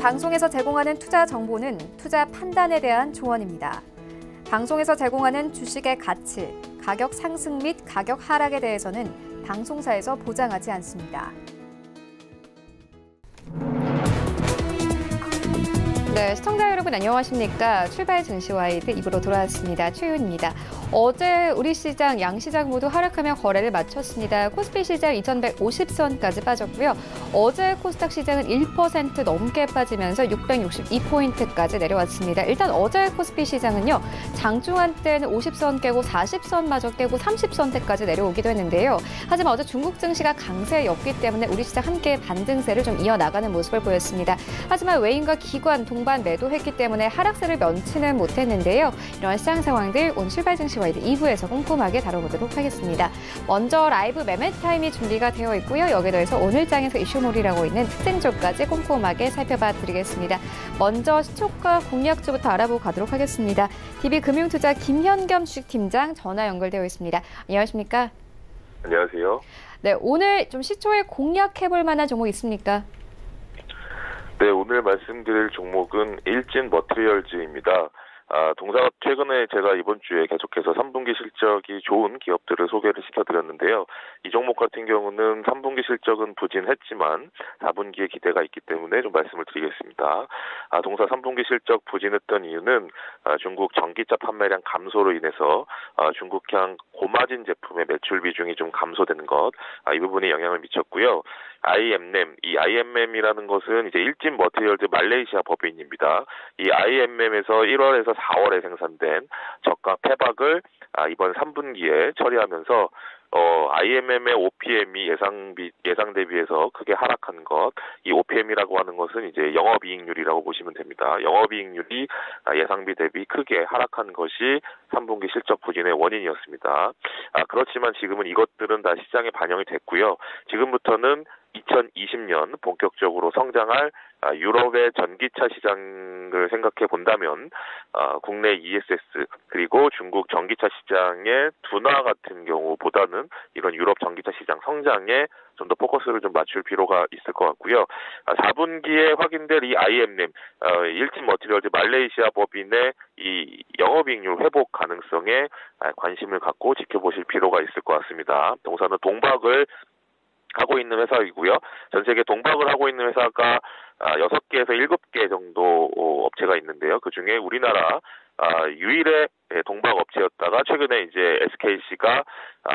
방송에서 제공하는 투자 정보는 투자 판단에 대한 조언입니다. 방송에서 제공하는 주식의 가치, 가격 상승 및 가격 하락에 대해서는 방송사에서 보장하지 않습니다. 네, 시청자 여러분 안녕하십니까? 출발 증시와이드 2부로 돌아왔습니다. 최윤입니다. 어제 우리 시장, 양시장 모두 하락하며 거래를 마쳤습니다. 코스피 시장 2150선까지 빠졌고요. 어제 코스닥 시장은 1% 넘게 빠지면서 662포인트까지 내려왔습니다. 일단 어제 코스피 시장은요. 장중한 때는 50선 깨고 40선마저 깨고 30선대까지 내려오기도 했는데요. 하지만 어제 중국 증시가 강세였기 때문에 우리 시장 함께 반등세를 좀 이어나가는 모습을 보였습니다. 하지만 외인과 기관, 동반 매도했기 때문에 하락세를 면치는 못했는데요. 이런 시장 상황들 오늘 출발 증시 와이드 2부에서 꼼꼼하게 다뤄보도록 하겠습니다. 먼저 라이브 매매 타임이 준비가 되어 있고요. 여기에 더해서 오늘 장에서 이슈몰이라고 있는 특징주까지 꼼꼼하게 살펴봐 드리겠습니다. 먼저 시초가 공략주부터 알아보고 가도록 하겠습니다. DB금융투자 김현겸 주식팀장 전화 연결되어 있습니다. 안녕하십니까? 안녕하세요. 네, 오늘 좀 시초에 공략해볼 만한 종목 있습니까? 네, 오늘 말씀드릴 종목은 일진 머티리얼즈입니다. 동사가 최근에 제가 이번 주에 계속해서 3분기 실적이 좋은 기업들을 소개를 시켜드렸는데요. 이 종목 같은 경우는 3분기 실적은 부진했지만 4분기에 기대가 있기 때문에 좀 말씀을 드리겠습니다. 동사 3분기 실적 부진했던 이유는 중국 전기차 판매량 감소로 인해서 중국향 고마진 제품의 매출 비중이 좀 감소되는 것, 이 부분에 영향을 미쳤고요. IMM, 이 IMM이라는 것은 이제 일진 머티리얼즈 말레이시아 법인입니다. 이 IMM에서 1월에서 4월에 생산된 저가 폐박을 이번 3분기에 처리하면서 IMM의 OPM이 예상 대비해서 크게 하락한 것, 이 OPM이라고 하는 것은 이제 영업이익률이라고 보시면 됩니다. 영업이익률이 예상비 대비 크게 하락한 것이 3분기 실적 부진의 원인이었습니다. 그렇지만 지금은 이것들은 다 시장에 반영이 됐고요. 지금부터는 2020년 본격적으로 성장할 유럽의 전기차 시장을 생각해 본다면 국내 ESS 그리고 중국 전기차 시장의 둔화 같은 경우보다는 이런 유럽 전기차 시장 성장에 좀 더 포커스를 좀 맞출 필요가 있을 것 같고요. 4분기에 확인될 이 IMM, 일진 머티리얼즈 말레이시아 법인의 이 영업이익률 회복 가능성에 관심을 갖고 지켜보실 필요가 있을 것 같습니다. 동사는 동박을 하고 있는 회사이고요. 전 세계 동박을 하고 있는 회사가 6개에서 7개 정도 업체가 있는데요. 그중에 우리나라 유일의 동박 업체였다가 최근에 이제 SKC가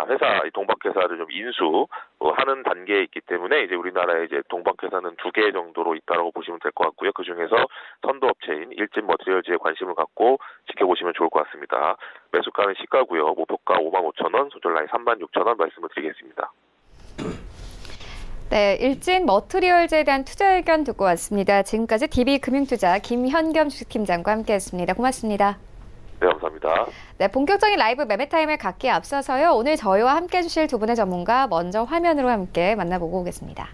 회사 동박 회사를 좀 인수하는 단계에 있기 때문에 이제 우리나라에 이제 동박 회사는 2개 정도로 있다라고 보시면 될 것 같고요. 그 중에서 선도 업체인 일진 머티리얼즈에 관심을 갖고 지켜보시면 좋을 것 같습니다. 매수가는 시가고요. 목표가 55,000원, 손절라인 36,000원 말씀을 드리겠습니다. 네, 일진 머티리얼즈에 대한 투자 의견 듣고 왔습니다. 지금까지 DB금융투자 김현겸 주식팀장과 함께했습니다. 고맙습니다. 네, 감사합니다. 네, 본격적인 라이브 매매 타임을 갖기에 앞서서요. 오늘 저희와 함께 해주실 두 분의 전문가 먼저 화면으로 함께 만나보고 오겠습니다.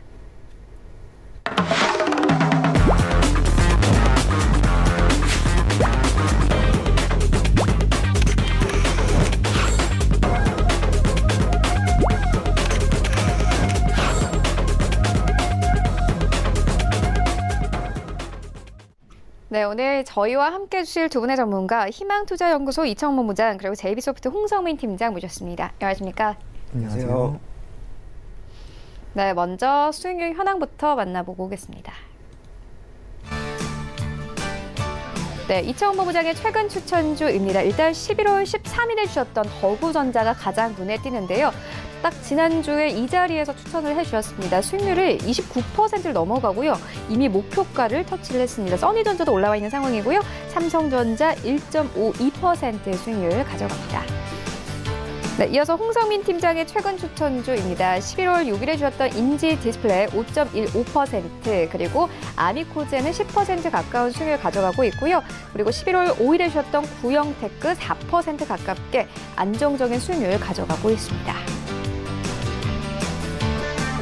네, 오늘 저희와 함께 해주실 두 분의 전문가 희망투자연구소 이청훈 본부장 그리고 JB소프트 홍성민 팀장 모셨습니다. 안녕하십니까? 안녕하세요. 네, 먼저 수익률 현황부터 만나보고 오겠습니다. 네, 이청훈 본부장의 최근 추천주입니다. 일단 11월 13일에 주셨던 더구전자가 가장 눈에 띄는데요. 딱 지난주에 이 자리에서 추천을 해주셨습니다. 수익률을 29%를 넘어가고요. 이미 목표가를 터치를 했습니다. 써니전자도 올라와 있는 상황이고요. 삼성전자 1.52%의 수익률을 가져갑니다. 네, 이어서 홍성민 팀장의 최근 추천주입니다. 11월 6일에 주셨던 인지디스플레이 5.15%, 그리고 아미코젠은 10% 가까운 수익을 가져가고 있고요. 그리고 11월 5일에 주셨던 구형테크 4% 가깝게 안정적인 수익률을 가져가고 있습니다.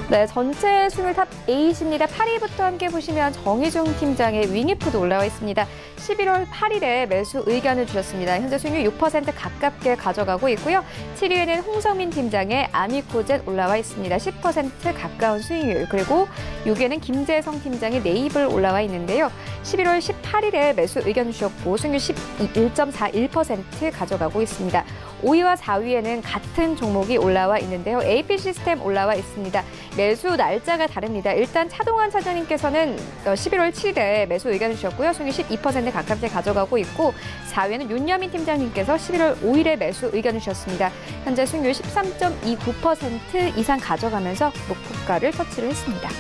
네, 전체 수익률 탑 8입니다. 8위부터 함께 보시면 정의중 팀장의 윙이프도 올라와 있습니다. 11월 8일에 매수 의견을 주셨습니다. 현재 수익률 6% 가깝게 가져가고 있고요. 7위에는 홍성민 팀장의 아미코젠 올라와 있습니다. 10% 가까운 수익률. 그리고 6위에는 김재성 팀장의 네이블 올라와 있는데요. 11월 18일에 매수 의견 주셨고 수익률 1.41% 가져가고 있습니다. 5위와 4위에는 같은 종목이 올라와 있는데요. AP 시스템 올라와 있습니다. 매수 날짜가 다릅니다. 일단 차동환 차장님께서는 11월 7일에 매수 의견을 주셨고요. 수익률 12% 가깝게 가져가고 있고 4위에는 윤여민 팀장님께서 11월 5일에 매수 의견을 주셨습니다. 현재 수익률 13.29% 이상 가져가면서 목표가를 터치를 했습니다.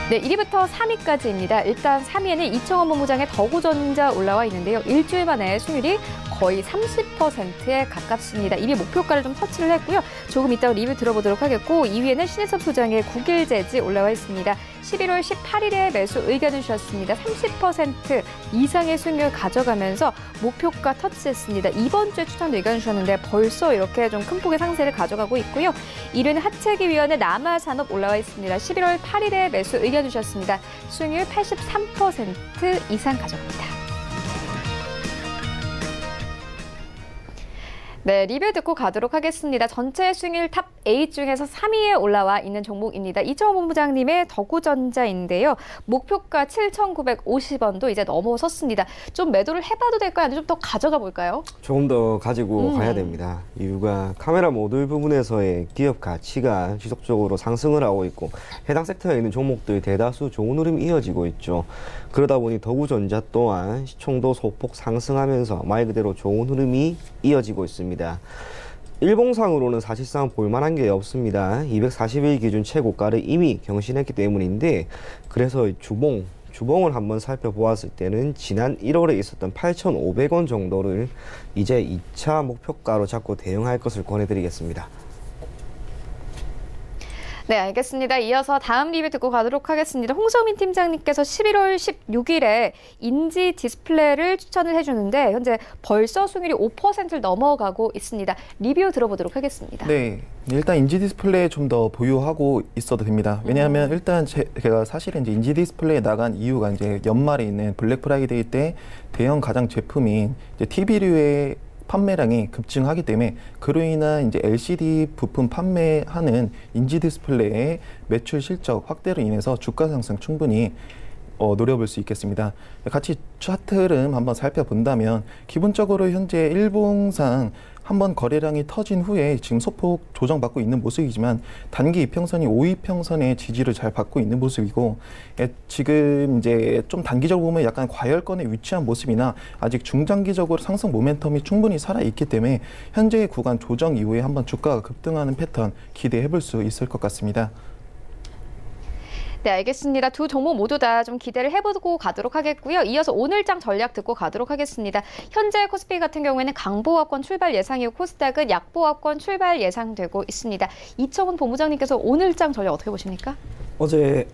네, 1위부터 3위까지입니다. 일단 3위에는 이청원 본부장의 더구전자 올라와 있는데요. 일주일 만에 수익률이 거의 30%에 가깝습니다. 이미 목표가를 좀 터치를 했고요. 조금 이따가 리뷰 들어보도록 하겠고 2위에는 신혜섭 소장의 국일재지 올라와 있습니다. 11월 18일에 매수 의견을 주셨습니다. 30% 이상의 수익률 가져가면서 목표가 터치했습니다. 이번 주에 추천도 의견을 주셨는데 벌써 이렇게 좀 큰 폭의 상세를 가져가고 있고요. 1위는 하채기위원회 남아산업 올라와 있습니다. 11월 8일에 매수 의견 주셨습니다. 수익률 83% 이상 가져갑니다. 네, 리뷰 듣고 가도록 하겠습니다. 전체 수익률 탑 8 중에서 3위에 올라와 있는 종목입니다. 이청원 본부장님의 더구전자인데요. 목표가 7,950원도 이제 넘어섰습니다. 좀 매도를 해봐도 될까요? 아니면 좀 더 가져가 볼까요? 조금 더 가지고 가야 됩니다. 이유가 카메라 모듈 부분에서의 기업 가치가 지속적으로 상승을 하고 있고 해당 섹터에 있는 종목들 대다수 좋은 흐름이 이어지고 있죠. 그러다 보니 더구전자 또한 시총도 소폭 상승하면서 말 그대로 좋은 흐름이 이어지고 있습니다. 일봉상으로는 사실상 볼만한 게 없습니다. 240일 기준 최고가를 이미 경신했기 때문인데 그래서 주봉을 한번 살펴보았을 때는 지난 1월에 있었던 8,500원 정도를 이제 2차 목표가로 잡고 대응할 것을 권해드리겠습니다. 네, 알겠습니다. 이어서 다음 리뷰 듣고 가도록 하겠습니다. 홍성민 팀장님께서 11월 16일에 인지 디스플레이를 추천을 해주는데 현재 벌써 수익률이 5%를 넘어가고 있습니다. 리뷰 들어보도록 하겠습니다. 네, 일단 인지 디스플레이 좀 더 보유하고 있어도 됩니다. 왜냐하면 일단 제가 사실은 이제 인지 디스플레이에 나간 이유가 이제 연말에 있는 블랙 프라이데이 때 대형 가장 제품인 이제 TV류의 판매량이 급증하기 때문에 그로 인한 이제 LCD 부품 판매하는 인지 디스플레이의 매출 실적 확대로 인해서 주가 상승 충분히 노려볼 수 있겠습니다. 같이 차트 흐름 한번 살펴본다면 기본적으로 현재 일봉상 한번 거래량이 터진 후에 지금 소폭 조정받고 있는 모습이지만 단기 이평선이 5이평선의 지지를 잘 받고 있는 모습이고 지금 이제 좀 단기적으로 보면 약간 과열권에 위치한 모습이나 아직 중장기적으로 상승 모멘텀이 충분히 살아있기 때문에 현재의 구간 조정 이후에 한번 주가가 급등하는 패턴 기대해 볼 수 있을 것 같습니다. 네, 알겠습니다. 두 종목 모두 다 좀 기대를 해보고 가도록 하겠고요. 이어서 오늘장 전략 듣고 가도록 하겠습니다. 현재 코스피 같은 경우에는 강보합권 출발 예상이고 코스닥은 약보합권 출발 예상되고 있습니다. 이청원 본부장님께서 오늘장 전략 어떻게 보십니까? 어제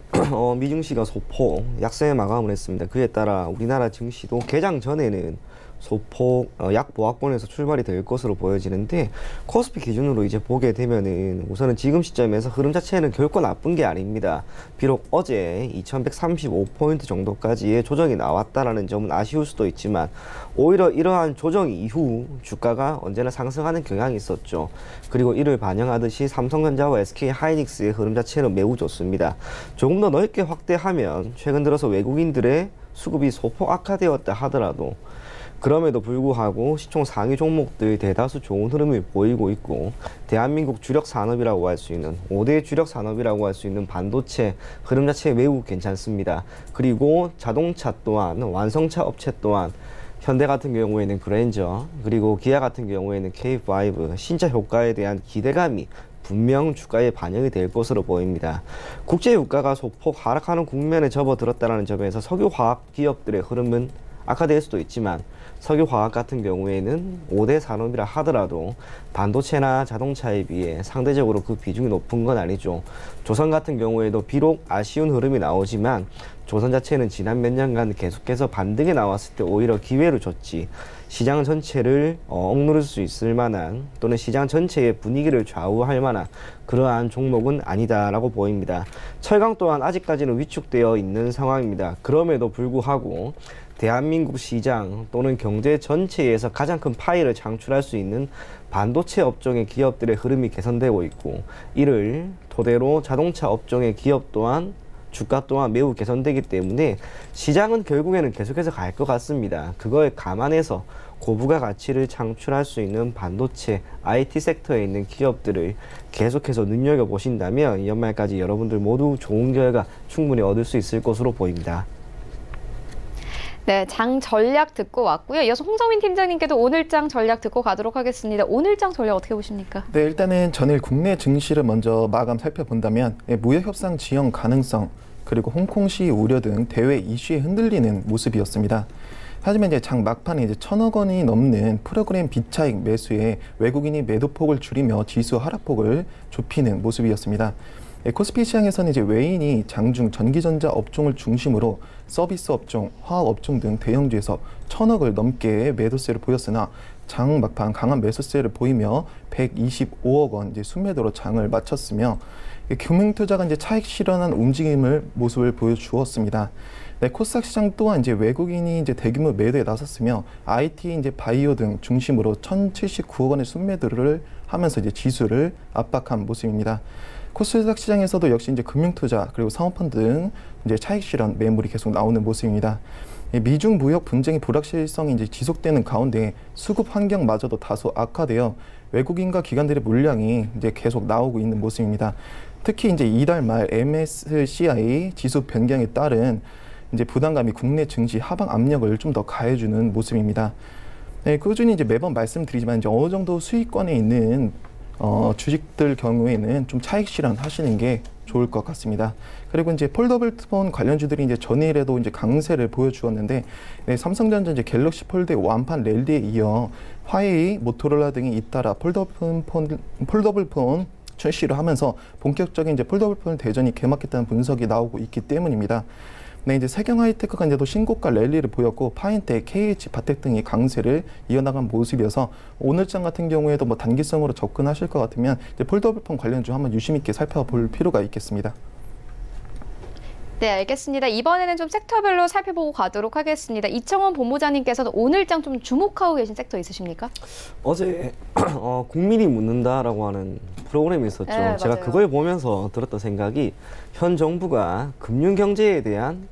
미증시가 소폭 약세에 마감을 했습니다. 그에 따라 우리나라 증시도 개장 전에는 소폭 약보합권에서 출발이 될 것으로 보여지는데 코스피 기준으로 이제 보게 되면은 우선은 지금 시점에서 흐름 자체는 결코 나쁜 게 아닙니다. 비록 어제 2135포인트 정도까지의 조정이 나왔다라는 점은 아쉬울 수도 있지만 오히려 이러한 조정 이후 주가가 언제나 상승하는 경향이 있었죠. 그리고 이를 반영하듯이 삼성전자와 SK하이닉스의 흐름 자체는 매우 좋습니다. 조금 더 넓게 확대하면 최근 들어서 외국인들의 수급이 소폭 악화되었다 하더라도 그럼에도 불구하고 시총 상위 종목들 대다수 좋은 흐름을 보이고 있고 대한민국 주력 산업이라고 할 수 있는 5대 주력 산업이라고 할 수 있는 반도체 흐름 자체 매우 괜찮습니다. 그리고 자동차 또한 완성차 업체 또한 현대 같은 경우에는 그랜저 그리고 기아 같은 경우에는 K5 신차 효과에 대한 기대감이 분명 주가에 반영이 될 것으로 보입니다. 국제 유가가 소폭 하락하는 국면에 접어들었다는 점에서 석유화학 기업들의 흐름은 악화될 수도 있지만 석유화학 같은 경우에는 5대 산업이라 하더라도 반도체나 자동차에 비해 상대적으로 그 비중이 높은 건 아니죠. 조선 같은 경우에도 비록 아쉬운 흐름이 나오지만 조선 자체는 지난 몇 년간 계속해서 반등이 나왔을 때 오히려 기회를 줬지 시장 전체를 억누를 수 있을 만한 또는 시장 전체의 분위기를 좌우할 만한 그러한 종목은 아니다라고 보입니다. 철강 또한 아직까지는 위축되어 있는 상황입니다. 그럼에도 불구하고 대한민국 시장 또는 경제 전체에서 가장 큰 파이를 창출할 수 있는 반도체 업종의 기업들의 흐름이 개선되고 있고 이를 토대로 자동차 업종의 기업 또한 주가 또한 매우 개선되기 때문에 시장은 결국에는 계속해서 갈 것 같습니다. 그거에 감안해서 고부가 가치를 창출할 수 있는 반도체, IT 섹터에 있는 기업들을 계속해서 눈여겨보신다면 연말까지 여러분들 모두 좋은 결과 충분히 얻을 수 있을 것으로 보입니다. 네, 장 전략 듣고 왔고요. 이어서 홍성민 팀장님께도 오늘장 전략 듣고 가도록 하겠습니다. 오늘장 전략 어떻게 보십니까? 네, 일단은 전일 국내 증시를 먼저 마감 살펴본다면 무역협상 지연 가능성, 그리고 홍콩시 우려 등 대외 이슈에 흔들리는 모습이었습니다. 하지만 이제 장 막판에 이제 1,000억 원이 넘는 프로그램 비차익 매수에 외국인이 매도폭을 줄이며 지수 하락폭을 좁히는 모습이었습니다. 코스피 시장에서는 이제 외인이 장중 전기전자 업종을 중심으로 서비스 업종, 화학 업종 등 대형주에서 1,000억을 넘게 매도세를 보였으나 장 막판 강한 매수세를 보이며 125억 원 이제 순매도로 장을 마쳤으며 금융투자가 이제 차익 실현한 움직임을 모습을 보여주었습니다. 네, 코스닥 시장 또한 이제 외국인이 이제 대규모 매도에 나섰으며 IT 이제 바이오 등 중심으로 1,079억 원의 순매도를 하면서 이제 지수를 압박한 모습입니다. 코스닥 시장에서도 역시 이제 금융투자 그리고 사모펀드 등 이제 차익 실현 매물이 계속 나오는 모습입니다. 미중 무역 분쟁의 불확실성이 이제 지속되는 가운데 수급 환경마저도 다소 악화되어 외국인과 기관들의 물량이 이제 계속 나오고 있는 모습입니다. 특히 이제 이달 말 MSCI 지수 변경에 따른 이제 부담감이 국내 증시 하방 압력을 좀 더 가해주는 모습입니다. 네, 꾸준히 이제 매번 말씀드리지만 이제 어느 정도 수익권에 있는 주식들 경우에는 좀 차익 실현하시는 게 좋을 것 같습니다. 그리고 이제 폴더블 폰 관련주들이 이제 전일에도 이제 강세를 보여주었는데, 네, 삼성전자 이제 갤럭시 폴드의 완판 랠리에 이어 화웨이, 모토로라 등이 잇따라 폴더블 폰 출시를 하면서 본격적인 이제 폴더블 폰 대전이 개막했다는 분석이 나오고 있기 때문입니다. 네, 이제 세경 하이테크가 이제도 신고가 랠리를 보였고 파인텍, KH, 바텍 등이 강세를 이어나간 모습이어서 오늘장 같은 경우에도 뭐 단기성으로 접근하실 것 같으면 이제 폴더블폰 관련주 한번 유심 있게 살펴볼 필요가 있겠습니다. 네, 알겠습니다. 이번에는 좀 섹터별로 살펴보고 가도록 하겠습니다. 이청원 본부장님께서는 오늘장 좀 주목하고 계신 섹터 있으십니까? 어제 국민이 묻는다라고 하는 프로그램이 있었죠. 네, 제가 맞아요. 그걸 보면서 들었던 생각이 현 정부가 금융경제에 대한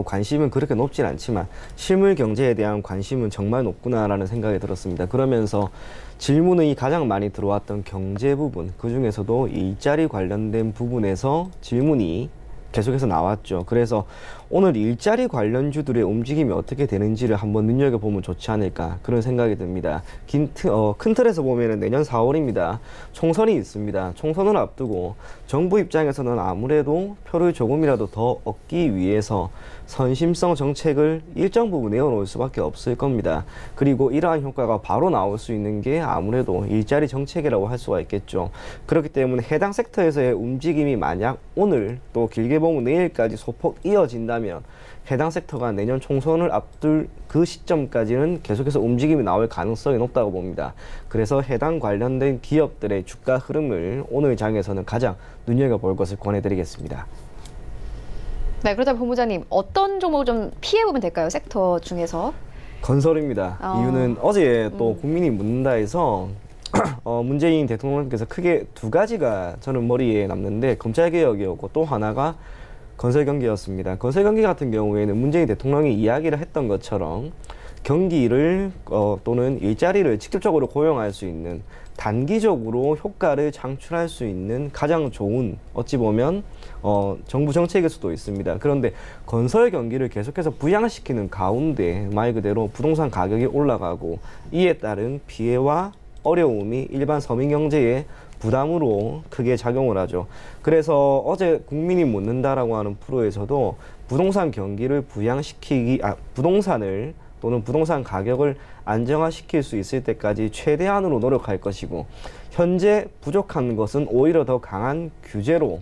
관심은 그렇게 높진 않지만 실물 경제에 대한 관심은 정말 높구나라는 생각이 들었습니다. 그러면서 질문이 가장 많이 들어왔던 경제 부분, 그중에서도 일자리 관련된 부분에서 질문이 계속해서 나왔죠. 그래서 오늘 일자리 관련주들의 움직임이 어떻게 되는지를 한번 눈여겨보면 좋지 않을까 그런 생각이 듭니다. 큰 틀에서 보면 내년 4월입니다. 총선이 있습니다. 총선을 앞두고 정부 입장에서는 아무래도 표를 조금이라도 더 얻기 위해서 선심성 정책을 일정 부분 내어놓을 수밖에 없을 겁니다. 그리고 이러한 효과가 바로 나올 수 있는 게 아무래도 일자리 정책이라고 할 수가 있겠죠. 그렇기 때문에 해당 섹터에서의 움직임이 만약 오늘 또 길게 보면 내일까지 소폭 이어진다면 해당 섹터가 내년 총선을 앞둘 그 시점까지는 계속해서 움직임이 나올 가능성이 높다고 봅니다. 그래서 해당 관련된 기업들의 주가 흐름을 오늘 장에서는 가장 눈여겨볼 것을 권해드리겠습니다. 네, 그렇다면 본부장님 어떤 종목을 좀 피해보면 될까요? 섹터 중에서? 건설입니다. 이유는 어제 또 국민이 묻는다에서 문재인 대통령께서 크게 두 가지가 저는 머리에 남는데 검찰개혁이었고 또 하나가 건설경기였습니다. 건설경기 같은 경우에는 문재인 대통령이 이야기를 했던 것처럼 경기를 또는 일자리를 직접적으로 고용할 수 있는 단기적으로 효과를 창출할 수 있는 가장 좋은 어찌 보면 정부 정책일 수도 있습니다. 그런데 건설 경기를 계속해서 부양시키는 가운데 말 그대로 부동산 가격이 올라가고 이에 따른 피해와 어려움이 일반 서민 경제에 부담으로 크게 작용을 하죠. 그래서 어제 국민이 묻는다라고 하는 프로에서도 부동산 경기를 부동산을 또는 부동산 가격을 안정화시킬 수 있을 때까지 최대한으로 노력할 것이고 현재 부족한 것은 오히려 더 강한 규제로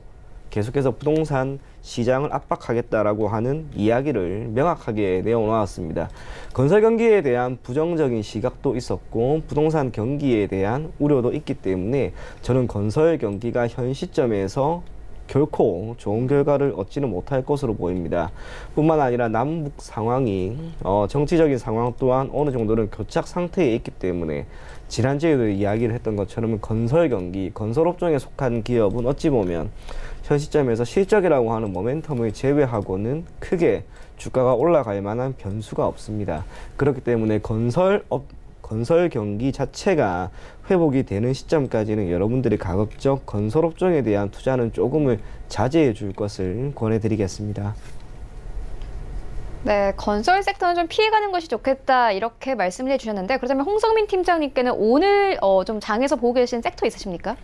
계속해서 부동산 시장을 압박하겠다라고 하는 이야기를 명확하게 내어놓았습니다. 건설 경기에 대한 부정적인 시각도 있었고 부동산 경기에 대한 우려도 있기 때문에 저는 건설 경기가 현 시점에서 결코 좋은 결과를 얻지는 못할 것으로 보입니다. 뿐만 아니라 남북 상황이 정치적인 상황 또한 어느 정도는 교착 상태에 있기 때문에 지난주에도 이야기를 했던 것처럼 건설 경기, 건설업종에 속한 기업은 어찌 보면 현 시점에서 실적이라고 하는 모멘텀을 제외하고는 크게 주가가 올라갈 만한 변수가 없습니다. 그렇기 때문에 건설 경기 자체가 회복이 되는 시점까지는 여러분들이 가급적 건설업종에 대한 투자는 조금을 자제해 줄 것을 권해드리겠습니다. 네, 건설 섹터는 좀 피해가는 것이 좋겠다 이렇게 말씀을 해주셨는데 그렇다면 홍성민 팀장님께는 오늘 좀 장에서 보고 계신 섹터 있으십니까?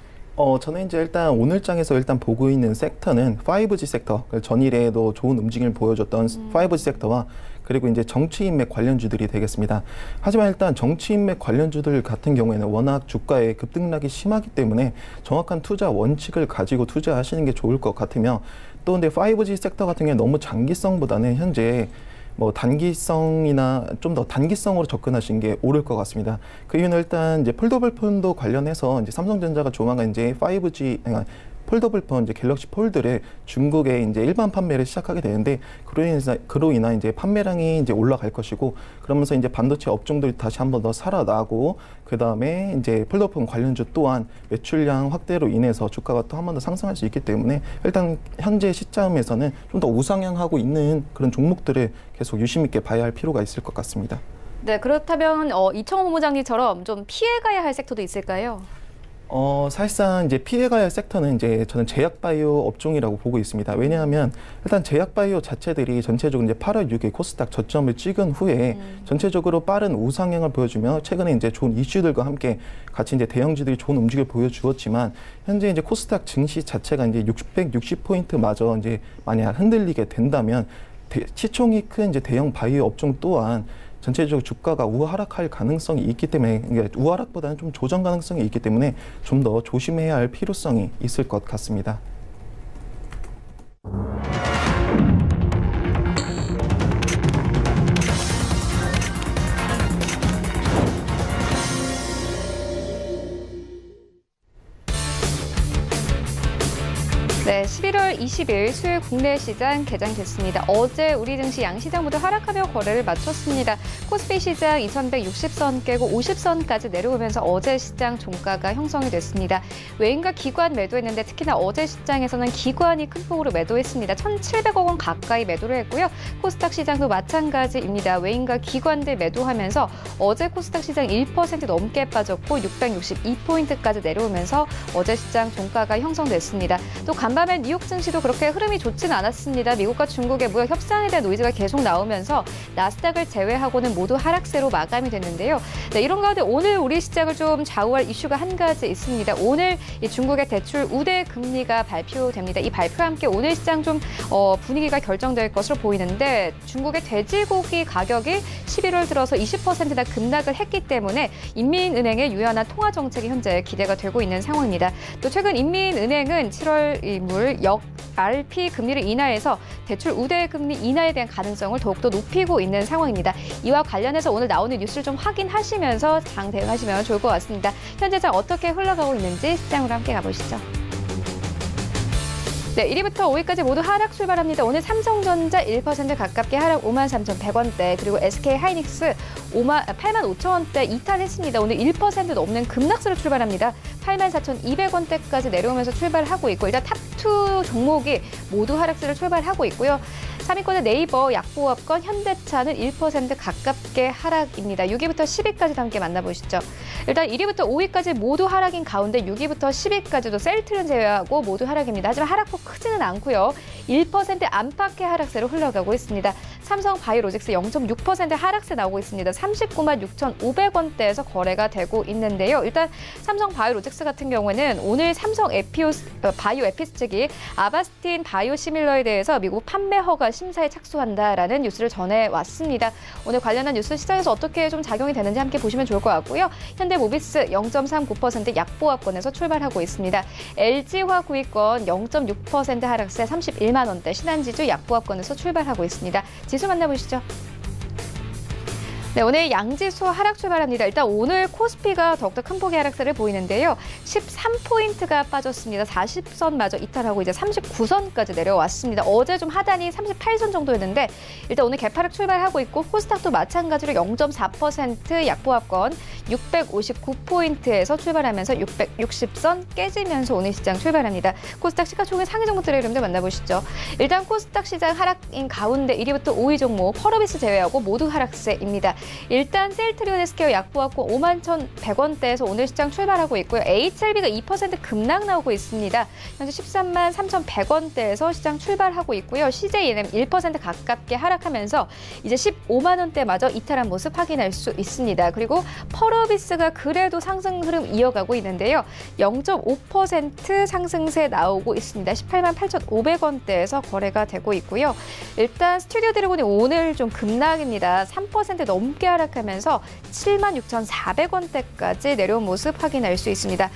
저는 이제 일단 오늘 장에서 일단 보고 있는 섹터는 5G 섹터, 전일에도 좋은 움직임을 보여줬던 5G 섹터와 그리고 이제 정치인맥 관련주들이 되겠습니다. 하지만 일단 정치인맥 관련주들 같은 경우에는 워낙 주가의 급등락이 심하기 때문에 정확한 투자 원칙을 가지고 투자하시는 게 좋을 것 같으며 또 근데 5G 섹터 같은 경우에 너무 장기성보다는 현재 뭐 단기성이나 좀 더 단기성으로 접근하신 게 옳을 것 같습니다. 그 이유는 일단 이제 폴더블 폰도 관련해서 이제 삼성전자가 조만간 이제 5G 폴더블 폰 이제 갤럭시 폴드를 중국에 이제 일반 판매를 시작하게 되는데 그로 인한 이제 판매량이 이제 올라갈 것이고 그러면서 이제 반도체 업종들이 다시 한번 더 살아나고 그 다음에 이제 폴더폰 관련주 또한 매출량 확대로 인해서 주가가 또 한 번 더 상승할 수 있기 때문에 일단 현재 시점에서는 좀 더 우상향하고 있는 그런 종목들을 계속 유심 있게 봐야 할 필요가 있을 것 같습니다. 네, 그렇다면 이청호 본부장님처럼 좀 피해가야 할 섹터도 있을까요? 사실상 이제 피해가야 할 섹터는 이제 저는 제약바이오 업종이라고 보고 있습니다. 왜냐하면 일단 제약바이오 자체들이 전체적으로 이제 8월 6일 코스닥 저점을 찍은 후에 전체적으로 빠른 우상향을 보여주며 최근에 이제 좋은 이슈들과 함께 같이 이제 대형주들이 좋은 움직임을 보여주었지만 현재 이제 코스닥 증시 자체가 이제 660포인트마저 이제 만약 흔들리게 된다면 시총이 큰 이제 대형 바이오 업종 또한 전체적으로 주가가 우하락할 가능성이 있기 때문에 우하락보다는 좀 조정 가능성이 있기 때문에 좀 더 조심해야 할 필요성이 있을 것 같습니다. 네, 11월 20일 수요일 국내 시장 개장됐습니다. 어제 우리 증시 양시장 모두 하락하며 거래를 마쳤습니다. 코스피 시장 2160선 깨고 50선까지 내려오면서 어제 시장 종가가 형성이 됐습니다. 외인과 기관 매도했는데 특히나 어제 시장에서는 기관이 큰 폭으로 매도했습니다. 1,700억 원 가까이 매도를 했고요. 코스닥 시장도 마찬가지입니다. 외인과 기관들 매도하면서 어제 코스닥 시장 1% 넘게 빠졌고 662포인트까지 내려오면서 어제 시장 종가가 형성됐습니다. 또 간밤에 뉴욕 증시도 그렇게 흐름이 좋지는 않았습니다. 미국과 중국의 무역 협상에 대한 노이즈가 계속 나오면서 나스닥을 제외하고는 모두 하락세로 마감이 됐는데요. 네, 이런 가운데 오늘 우리 시장을 좀 좌우할 이슈가 한 가지 있습니다. 오늘 이 중국의 대출 우대 금리가 발표됩니다. 이 발표와 함께 오늘 시장 좀 분위기가 결정될 것으로 보이는데 중국의 돼지고기 가격이 11월 들어서 20%나 급락을 했기 때문에 인민은행의 유연한 통화 정책이 현재 기대가 되고 있는 상황입니다. 또 최근 인민은행은 7월 역 RP 금리를 인하해서 대출 우대 금리 인하에 대한 가능성을 더욱더 높이고 있는 상황입니다. 이와 관련해서 오늘 나오는 뉴스를 좀 확인하시면서 장 대응하시면 좋을 것 같습니다. 현재 장 어떻게 흘러가고 있는지 시장으로 함께 가보시죠. 네, 1위부터 5위까지 모두 하락 출발합니다. 오늘 삼성전자 1% 가깝게 하락 53,100원대, 그리고 SK하이닉스 85,000원대 이탈했습니다. 오늘 1% 넘는 급락세로 출발합니다. 84,200원대까지 내려오면서 출발하고 있고 일단 탑2 종목이 모두 하락세를 출발하고 있고요. 3위권의 네이버, 약보합권, 현대차는 1% 가깝게 하락입니다. 6위부터 10위까지 함께 만나보시죠. 일단 1위부터 5위까지 모두 하락인 가운데 6위부터 10위까지도 셀트리온 제외하고 모두 하락입니다. 하지만 하락폭 크지는 않고요. 1% 안팎의 하락세로 흘러가고 있습니다. 삼성 바이오로직스 0.6% 하락세 나오고 있습니다. 39만 6,500원대에서 거래가 되고 있는데요. 일단 삼성 바이오로직스 같은 경우에는 오늘 삼성 바이오 에피스 측이 아바스틴 바이오시밀러에 대해서 미국 판매 허가 심사에 착수한다라는 뉴스를 전해왔습니다. 오늘 관련한 뉴스 시장에서 어떻게 좀 작용이 되는지 함께 보시면 좋을 것 같고요. 현대모비스 0.39% 약보합권에서 출발하고 있습니다. LG화구이권 0.6% 하락세 31만 원대, 신한지주 약보합권에서 출발하고 있습니다. 지수 만나보시죠. 네, 오늘 양지수 하락 출발합니다. 일단 오늘 코스피가 더욱더 큰 폭의 하락세를 보이는데요. 13포인트가 빠졌습니다. 40선마저 이탈하고 이제 39선까지 내려왔습니다. 어제 좀 하단이 38선 정도였는데 일단 오늘 개파락 출발하고 있고 코스닥도 마찬가지로 0.4% 약보합권 659포인트에서 출발하면서 660선 깨지면서 오늘 시장 출발합니다. 코스닥 시가총액 상위 종목들의 흐름들 만나보시죠. 일단 코스닥 시장 하락인 가운데 1위부터 5위 종목 펄어비스 제외하고 모두 하락세입니다. 일단 셀트리온 헬스케어 약보합권 51,100원대에서 오늘 시장 출발하고 있고요. HLB가 2% 급락 나오고 있습니다. 현재 13만 3,100원대에서 시장 출발하고 있고요. CJNM 1% 가깝게 하락하면서 이제 15만 원대마저 이탈한 모습 확인할 수 있습니다. 그리고 펄어비스가 그래도 상승 흐름 이어가고 있는데요. 0.5% 상승세 나오고 있습니다. 18만 8,500원대에서 거래가 되고 있고요. 일단 스튜디오 드래곤이 오늘 좀 급락입니다. 3% 넘게 하락하면서 7만 6,400원대까지 내려온 모습 확인할 수 있습니다.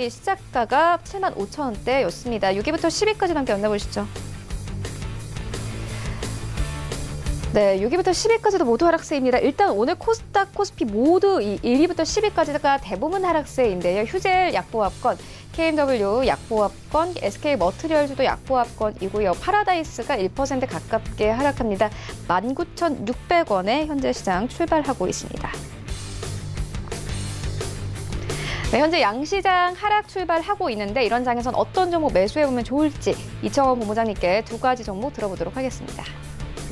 시작가가 7만 5천 원대였습니다. 6위부터 10위까지 함께 만나보시죠. 네, 6위부터 10위까지도 모두 하락세입니다. 일단 오늘 코스닥, 코스피 모두 1위부터 10위까지가 대부분 하락세인데요. 휴젤 약보합권, KMW 약보합권, SK머트리얼즈도 약보합권이고요. 파라다이스가 1% 가깝게 하락합니다. 19,600원에 현재 시장 출발하고 있습니다. 네, 현재 양시장 하락 출발하고 있는데 이런 장에선 어떤 종목 매수해보면 좋을지 이청원 본부장님께 두 가지 종목 들어보도록 하겠습니다.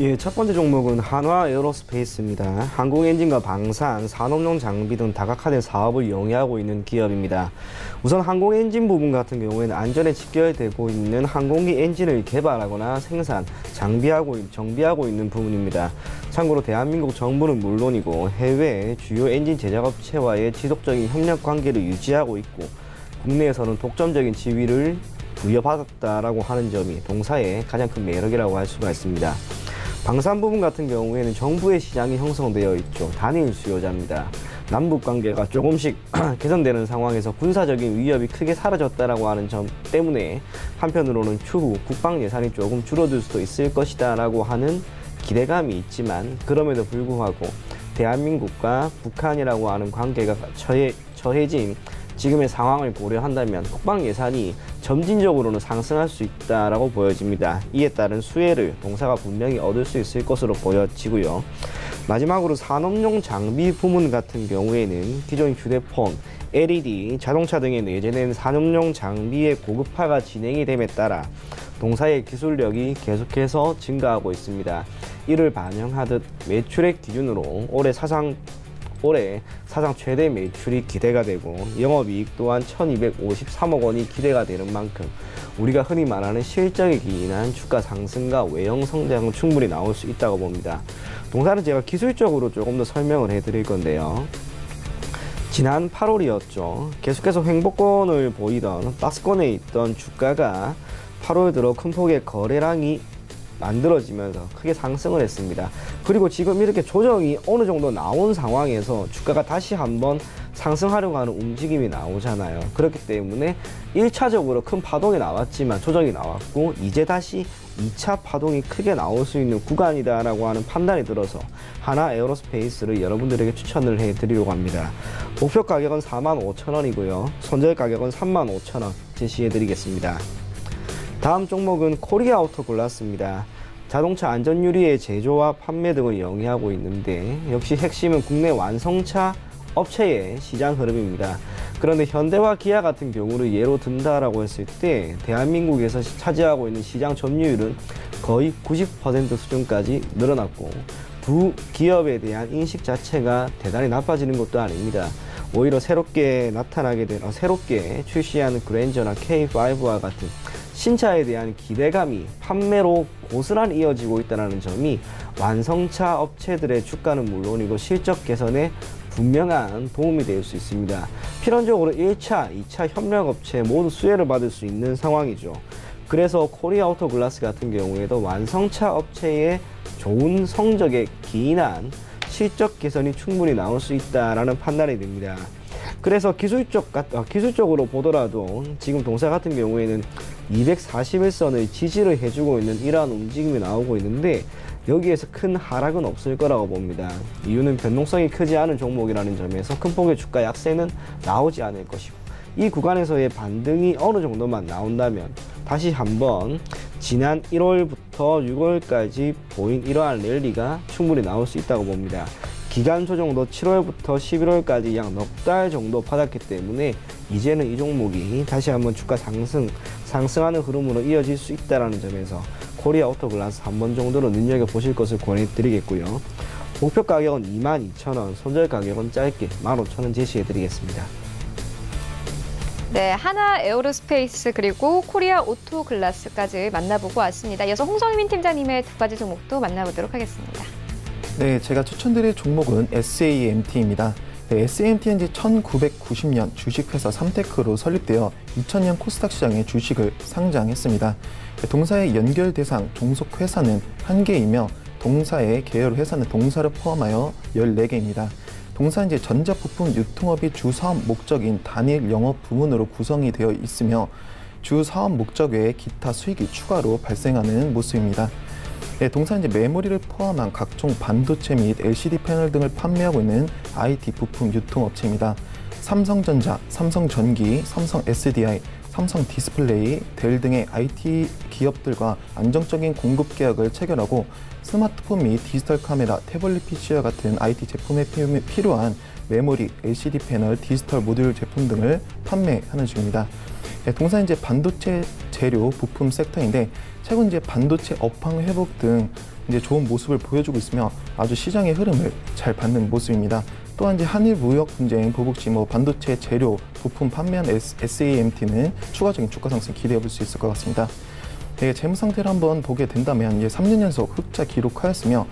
예, 첫 번째 종목은 한화 에어로스페이스입니다. 항공 엔진과 방산, 산업용 장비 등 다각화된 사업을 영위하고 있는 기업입니다. 우선 항공 엔진 부분 같은 경우에는 안전에 직결되고 있는 항공기 엔진을 개발하거나 생산, 정비하고 있는 부분입니다. 참고로 대한민국 정부는 물론이고 해외 주요 엔진 제작업체와의 지속적인 협력 관계를 유지하고 있고 국내에서는 독점적인 지위를 부여받았다라고 하는 점이 동사의 가장 큰 매력이라고 할 수가 있습니다. 방산 부분 같은 경우에는 정부의 시장이 형성되어 있죠. 단일 수요자입니다. 남북 관계가 조금씩 개선되는 상황에서 군사적인 위협이 크게 사라졌다라고 하는 점 때문에 한편으로는 추후 국방 예산이 조금 줄어들 수도 있을 것이다라고 하는 기대감이 있지만 그럼에도 불구하고 대한민국과 북한이라고 하는 관계가 처해진 지금의 상황을 고려한다면 국방 예산이 점진적으로는 상승할 수 있다라고 보여집니다. 이에 따른 수혜를 동사가 분명히 얻을 수 있을 것으로 보여지고요. 마지막으로 산업용 장비 부문 같은 경우에는 기존 휴대폰, LED, 자동차 등에 내재된 산업용 장비의 고급화가 진행이 됨에 따라 동사의 기술력이 계속해서 증가하고 있습니다. 이를 반영하듯 매출액 기준으로 올해 사상 최대 매출이 기대가 되고 영업이익 또한 1,253억 원이 기대가 되는 만큼 우리가 흔히 말하는 실적에 기인한 주가 상승과 외형 성장은 충분히 나올 수 있다고 봅니다. 동사는 제가 기술적으로 조금 더 설명을 해드릴 건데요. 지난 8월이었죠. 계속해서 횡보권을 보이던 박스권에 있던 주가가 8월 들어 큰 폭의 거래량이 만들어지면서 크게 상승을 했습니다. 그리고 지금 이렇게 조정이 어느 정도 나온 상황에서 주가가 다시 한번 상승하려고 하는 움직임이 나오잖아요. 그렇기 때문에 1차적으로 큰 파동이 나왔지만 조정이 나왔고 이제 다시 2차 파동이 크게 나올 수 있는 구간이다라고 하는 판단이 들어서 한화 에어로스페이스를 여러분들에게 추천을 해드리려고 합니다. 목표 가격은 45,000원이고요. 손절 가격은 35,000원 제시해드리겠습니다. 다음 종목은 코리아auto 골랐습니다. 자동차 안전유리의 제조와 판매 등을 영위하고 있는데 역시 핵심은 국내 완성차 업체의 시장 흐름입니다. 그런데 현대와 기아 같은 경우를 예로 든다라고 했을 때 대한민국에서 차지하고 있는 시장 점유율은 거의 90% 수준까지 늘어났고 두 기업에 대한 인식 자체가 대단히 나빠지는 것도 아닙니다. 오히려 새롭게 출시하는 그랜저나 K5와 같은 신차에 대한 기대감이 판매로 고스란히 이어지고 있다는 점이 완성차 업체들의 주가는 물론이고 실적 개선에 분명한 도움이 될 수 있습니다. 필연적으로 1차, 2차 협력업체 모두 수혜를 받을 수 있는 상황이죠. 그래서 코리아 오토글라스 같은 경우에도 완성차 업체의 좋은 성적에 기인한 실적 개선이 충분히 나올 수 있다라는 판단이 됩니다. 그래서 기술적으로 보더라도 지금 동사 같은 경우에는 241선을 지지를 해주고 있는 이러한 움직임이 나오고 있는데 여기에서 큰 하락은 없을 거라고 봅니다. 이유는 변동성이 크지 않은 종목이라는 점에서 큰 폭의 주가 약세는 나오지 않을 것이고, 이 구간에서의 반등이 어느 정도만 나온다면 다시 한번 지난 1월부터 6월까지 보인 이러한 랠리가 충분히 나올 수 있다고 봅니다. 기간 조정도 7월부터 11월까지 약 넉 달 정도 받았기 때문에 이제는 이 종목이 다시 한번 주가 상승하는 흐름으로 이어질 수 있다는 점에서 코리아 오토글라스 한 번 정도로 눈여겨보실 것을 권해드리겠고요. 목표 가격은 22,000원, 손절 가격은 짧게 15,000원 제시해드리겠습니다. 네, 하나 에어로스페이스 그리고 코리아 오토글라스까지 만나보고 왔습니다. 이어서 홍성민 팀장님의 두 가지 종목도 만나보도록 하겠습니다. 네, 제가 추천드릴 종목은 SAMT입니다. 네, SAMT는 이제 1990년 주식회사 삼테크로 설립되어 2000년 코스닥 시장에 주식을 상장했습니다. 동사의 연결 대상 종속 회사는 1개이며 동사의 계열 회사는 동사를 포함하여 14개입니다. 동사는 이제 전자부품 유통업이 주 사업 목적인 단일 영업 부문으로 구성이 되어 있으며 주 사업 목적 외에 기타 수익이 추가로 발생하는 모습입니다. 네, 동사는 이제 메모리를 포함한 각종 반도체 및 LCD 패널 등을 판매하고 있는 IT 부품 유통업체입니다. 삼성전자, 삼성전기, 삼성 SDI, 삼성 디스플레이, 델 등의 IT 기업들과 안정적인 공급 계약을 체결하고 스마트폰 및 디지털 카메라, 태블릿 PC와 같은 IT 제품에 필요한 메모리, LCD 패널, 디지털 모듈 제품 등을 판매하는 중입니다. 네, 동사는 이제 반도체 재료 부품 섹터인데 최근 이제 반도체 업황 회복 등 이제 좋은 모습을 보여주고 있으며 아주 시장의 흐름을 잘 받는 모습입니다. 또한 이제 한일 무역 분쟁 보복 시 반도체 재료 부품 판매한 SAMT는 추가적인 주가 상승 기대해 볼 수 있을 것 같습니다. 네, 재무 상태를 한번 보게 된다면 이제 3년 연속 흑자 기록하였으며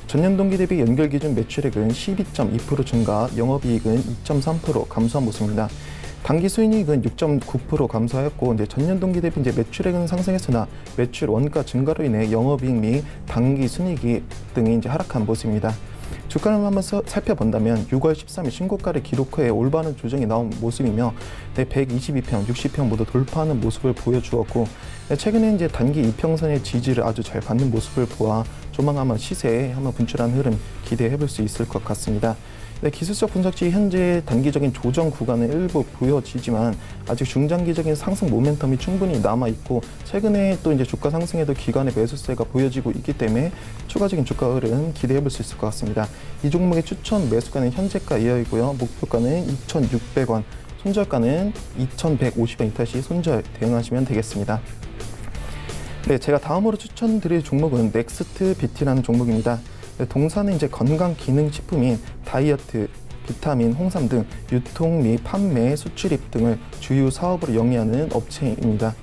전년 동기 대비 연결 기준 매출액은 12.2% 증가, 영업이익은 2.3% 감소한 모습입니다. 당기 수익률은 6.9% 감소하였고 이제 전년 동기 대비 이제 매출액은 상승했으나 매출 원가 증가로 인해 영업이익 및 당기 순이익 등이 이제 하락한 모습입니다. 주가를 한번 살펴본다면 6월 13일 신고가를 기록해 올바른 조정이 나온 모습이며 122평, 60평 모두 돌파하는 모습을 보여주었고 최근에 이제 단기 이평선의 지지를 아주 잘 받는 모습을 보아 조만간 한번 시세에 한번 분출하는 흐름 기대해 볼 수 있을 것 같습니다. 네, 기술적 분석시 현재 단기적인 조정 구간은 일부 보여지지만 아직 중장기적인 상승 모멘텀이 충분히 남아있고 최근에 또 이제 주가 상승에도 기관의 매수세가 보여지고 있기 때문에 추가적인 주가 흐름 기대해 볼 수 있을 것 같습니다. 이 종목의 추천 매수가는 현재가 이하이고요. 목표가는 2,600원, 손절가는 2,150원 이탈 시 손절 대응하시면 되겠습니다. 네, 제가 다음으로 추천드릴 종목은 넥스트 비티라는 종목입니다. 동사는 이제 건강기능식품인 다이어트, 비타민, 홍삼 등 유통 및 판매, 수출입 등을 주요 사업으로 영위하는 업체입니다.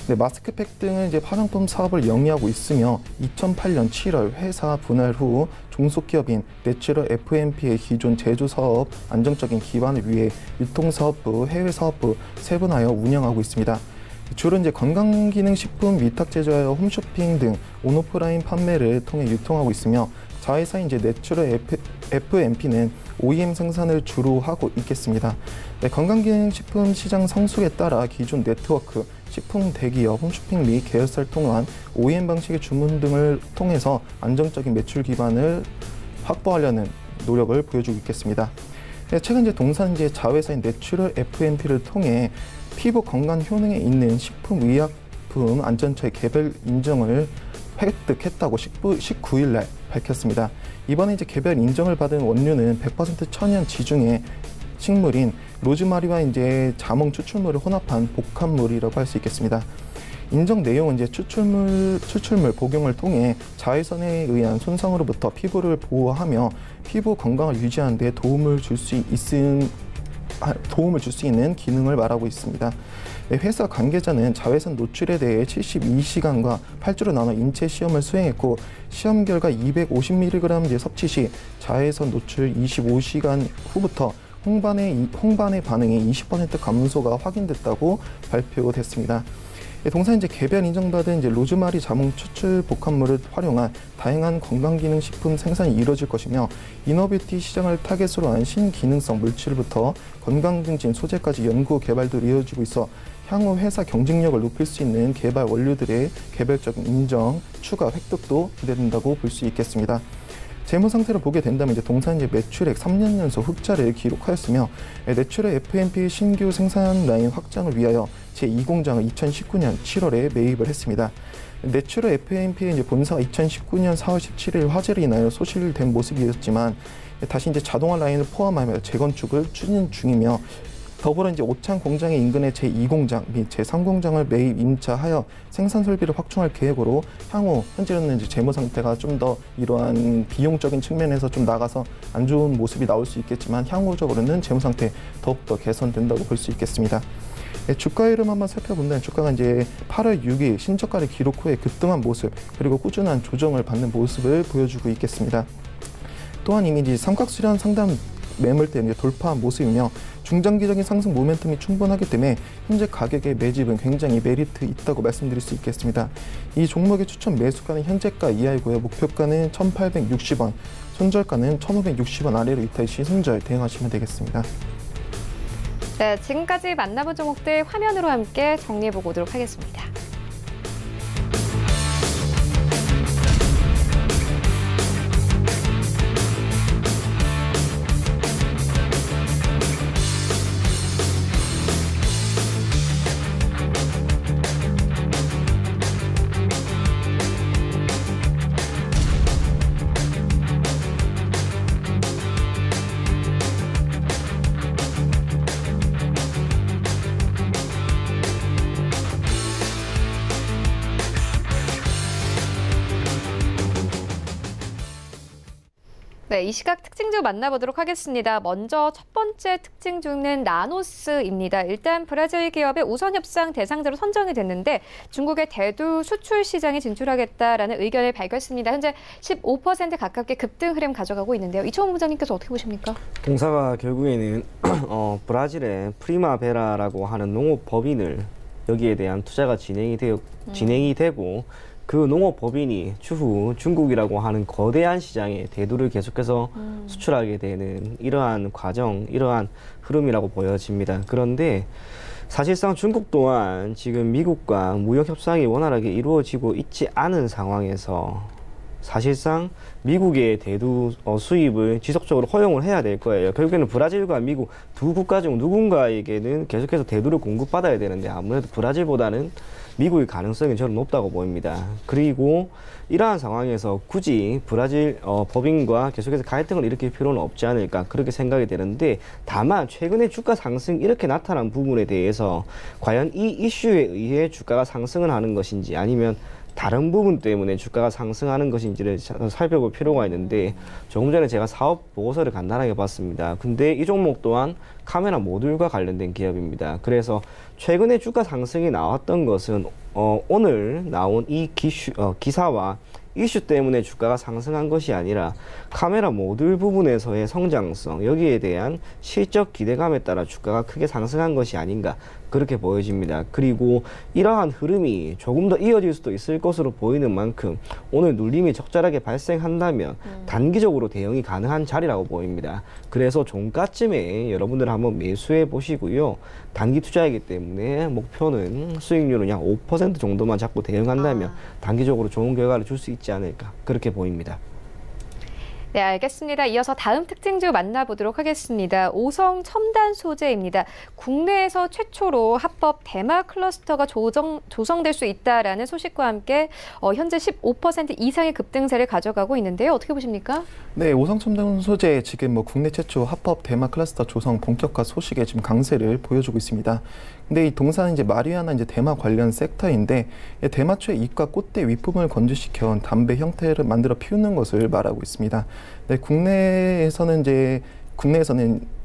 네, 마스크팩 등은 이제 화장품 사업을 영위하고 있으며 2008년 7월 회사 분할 후 종속기업인 내추럴 FMP의 기존 제조 사업 안정적인 기반을 위해 유통 사업부, 해외 사업부 세분하여 운영하고 있습니다. 주로 이제 건강기능식품 위탁 제조하여 홈쇼핑 등 온오프라인 판매를 통해 유통하고 있으며 자회사인 이제 내추럴 FMP는 OEM 생산을 주로 하고 있겠습니다. 네, 건강기능식품 시장 성숙에 따라 기존 네트워크, 식품 대기업, 홈쇼핑 및 계열사를 통한 OEM 방식의 주문 등을 통해서 안정적인 매출 기반을 확보하려는 노력을 보여주고 있겠습니다. 네, 최근 이제 동사는 이제 자회사인 내추럴 FMP를 통해 피부 건강 효능에 있는 식품 의약품 안전처의 개별 인정을 획득했다고 19일 날 밝혔습니다. 이번에 이제 개별 인정을 받은 원료는 100% 천연 지중해 식물인 로즈마리와 이제 자몽 추출물을 혼합한 복합물이라고 할 수 있겠습니다. 인정 내용은 이제 추출물 복용을 통해 자외선에 의한 손상으로부터 피부를 보호하며 피부 건강을 유지하는 데 도움을 줄 수 도움을 줄 수 있는 기능을 말하고 있습니다. 회사 관계자는 자외선 노출에 대해 72시간과 8주로 나눠 인체 시험을 수행했고 시험 결과 250mg 섭취 시 자외선 노출 25시간 후부터 홍반의 반응이 20% 감소가 확인됐다고 발표됐습니다. 동산 개별 인정받은 로즈마리 자몽 추출 복합물을 활용한 다양한 건강기능식품 생산이 이루어질 것이며 이너뷰티 시장을 타겟으로 한 신기능성 물질부터 건강증진 소재까지 연구 개발도 이루어지고 있어 향후 회사 경쟁력을 높일 수 있는 개발 원료들의 개별적인 인정, 추가 획득도 기대된다고 볼 수 있겠습니다. 재무 상태를 보게 된다면 동사는 매출액 3년 연속 흑자를 기록하였으며 내추럴 FMP 신규 생산 라인 확장을 위하여 제2공장을 2019년 7월에 매입을 했습니다. 내추럴 FMP의 본사가 2019년 4월 17일 화재로 인하여 소실된 모습이었지만 다시 자동화 라인을 포함하여 재건축을 추진 중이며 더불어 오창 공장의 인근의 제2공장 및 제3공장을 매입 임차하여 생산 설비를 확충할 계획으로 향후 현재는 재무 상태가 좀 더 이러한 비용적인 측면에서 좀 나가서 안 좋은 모습이 나올 수 있겠지만 향후적으로는 재무 상태 더욱더 개선된다고 볼 수 있겠습니다. 주가 흐름 한번 살펴본다면 주가가 8월 6일 신저가를 기록 후에 급등한 모습 그리고 꾸준한 조정을 받는 모습을 보여주고 있겠습니다. 또한 이미 삼각수렴 상단 매물대 돌파한 모습이며 중장기적인 상승 모멘텀이 충분하기 때문에 현재 가격의 매집은 굉장히 메리트 있다고 말씀드릴 수 있겠습니다. 이 종목의 추천 매수가는 현재가 이하이고요. 목표가는 1,860원, 손절가는 1,560원 아래로 이탈 시 손절 대응하시면 되겠습니다. 네, 지금까지 만나본 종목들 화면으로 함께 정리해보고 오도록 하겠습니다. 네, 이 시각 특징주 만나보도록 하겠습니다. 먼저 첫 번째 특징주는 나노스입니다. 일단 브라질 기업의 우선 협상 대상자로 선정이 됐는데 중국의 대두 수출 시장에 진출하겠다라는 의견을 밝혔습니다. 현재 15% 가깝게 급등 흐름 가져가고 있는데요. 이초원 부장님께서 어떻게 보십니까? 동사가 결국에는 브라질의 프리마베라라고 하는 농업 법인을 여기에 대한 투자가 진행이 되고 그 농업법인이 추후 중국이라고 하는 거대한 시장에 대두를 계속해서 수출하게 되는 이러한 과정, 이러한 흐름이라고 보여집니다. 그런데 사실상 중국 또한 지금 미국과 무역 협상이 원활하게 이루어지고 있지 않은 상황에서 사실상 미국의 대두 수입을 지속적으로 허용을 해야 될 거예요. 결국에는 브라질과 미국 두 국가 중 누군가에게는 계속해서 대두를 공급받아야 되는데 아무래도 브라질보다는 미국의 가능성이 저는 높다고 보입니다. 그리고 이러한 상황에서 굳이 브라질 법인과 계속해서 갈등을 일으킬 필요는 없지 않을까 그렇게 생각이 되는데 다만 최근에 주가 상승이 이렇게 나타난 부분에 대해서 과연 이 이슈에 의해 주가가 상승을 하는 것인지 아니면 다른 부분 때문에 주가가 상승하는 것인지를 살펴볼 필요가 있는데 조금 전에 제가 사업 보고서를 간단하게 봤습니다. 근데 이 종목 또한 카메라 모듈과 관련된 기업입니다. 그래서 최근에 주가 상승이 나왔던 것은 오늘 나온 이 기사와 이슈 때문에 주가가 상승한 것이 아니라 카메라 모듈 부분에서의 성장성, 여기에 대한 실적 기대감에 따라 주가가 크게 상승한 것이 아닌가 그렇게 보여집니다. 그리고 이러한 흐름이 조금 더 이어질 수도 있을 것으로 보이는 만큼 오늘 눌림이 적절하게 발생한다면 단기적으로 대응이 가능한 자리라고 보입니다. 그래서 종가쯤에 여러분들 한번 매수해 보시고요. 단기 투자이기 때문에 목표는 수익률은 약 5% 정도만 잡고 대응한다면 단기적으로 좋은 결과를 줄 수 있지 않을까 그렇게 보입니다. 네, 알겠습니다. 이어서 다음 특징주 만나보도록 하겠습니다. 오성 첨단 소재입니다. 국내에서 최초로 합법 대마 클러스터가 조성될 수 있다라는 소식과 함께 현재 15% 이상의 급등세를 가져가고 있는데요. 어떻게 보십니까? 네, 오성 첨단 소재 지금 국내 최초 합법 대마 클러스터 조성 본격화 소식에 지금 강세를 보여주고 있습니다. 근데 이 동사는 마리아나 대마 관련 섹터인데 대마초의 잎과 꽃대 윗부분을 건조시켜 담배 형태를 만들어 피우는 것을 말하고 있습니다. 네, 국내에서는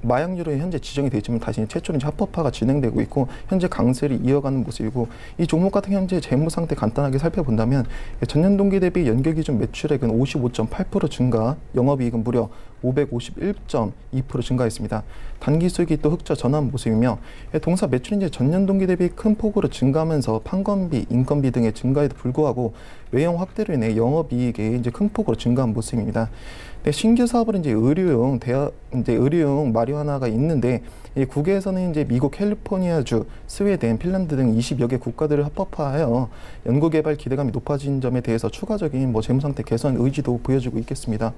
마약류로 현재 지정이 되어 있지만 다시 최초로 이제 합법화가 진행되고 있고 현재 강세를 이어가는 모습이고 이 종목 같은 현재 재무 상태 간단하게 살펴본다면 전년 동기 대비 연결 기준 매출액은 55.8% 증가, 영업이익은 무려 551.2% 증가했습니다. 단기 수익이 또 흑자 전환 모습이며 동사 매출이 이제 전년 동기 대비 큰 폭으로 증가하면서 판관비, 인건비 등의 증가에도 불구하고 외형 확대로 인해 영업이익이 이제 큰 폭으로 증가한 모습입니다. 신규 사업은 이제 의료용 마리화나가 있는데 이 국외에서는 이제 미국 캘리포니아주, 스웨덴, 핀란드 등 20여 개 국가들을 합법화하여 연구개발 기대감이 높아진 점에 대해서 추가적인 재무 상태 개선 의지도 보여주고 있겠습니다.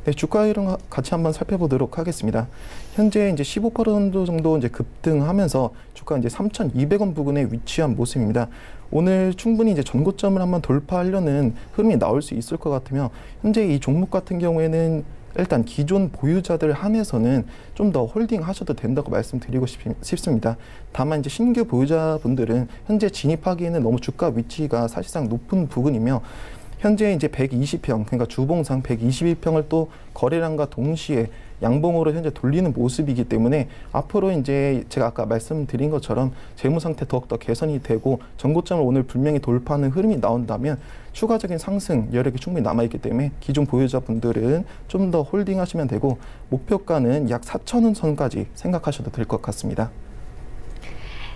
네, 주가 흐름 같이 한번 살펴보도록 하겠습니다. 현재 이제 15% 정도 이제 급등하면서 주가 이제 3,200원 부근에 위치한 모습입니다. 오늘 충분히 이제 전고점을 한번 돌파하려는 흐름이 나올 수 있을 것 같으며 현재 이 종목 같은 경우에는 일단 기존 보유자들 한해서는 좀 더 홀딩하셔도 된다고 말씀드리고 싶습니다. 다만 이제 신규 보유자분들은 현재 진입하기에는 너무 주가 위치가 사실상 높은 부분이며 현재 이제 120평, 그러니까 주봉상 121평을 또 거래량과 동시에 양봉으로 현재 돌리는 모습이기 때문에 앞으로 이제 제가 아까 말씀드린 것처럼 재무 상태 더욱더 개선이 되고 전고점을 오늘 분명히 돌파하는 흐름이 나온다면 추가적인 상승 여력이 충분히 남아있기 때문에 기존 보유자분들은 좀 더 홀딩하시면 되고 목표가는 약 4,000원 선까지 생각하셔도 될 것 같습니다.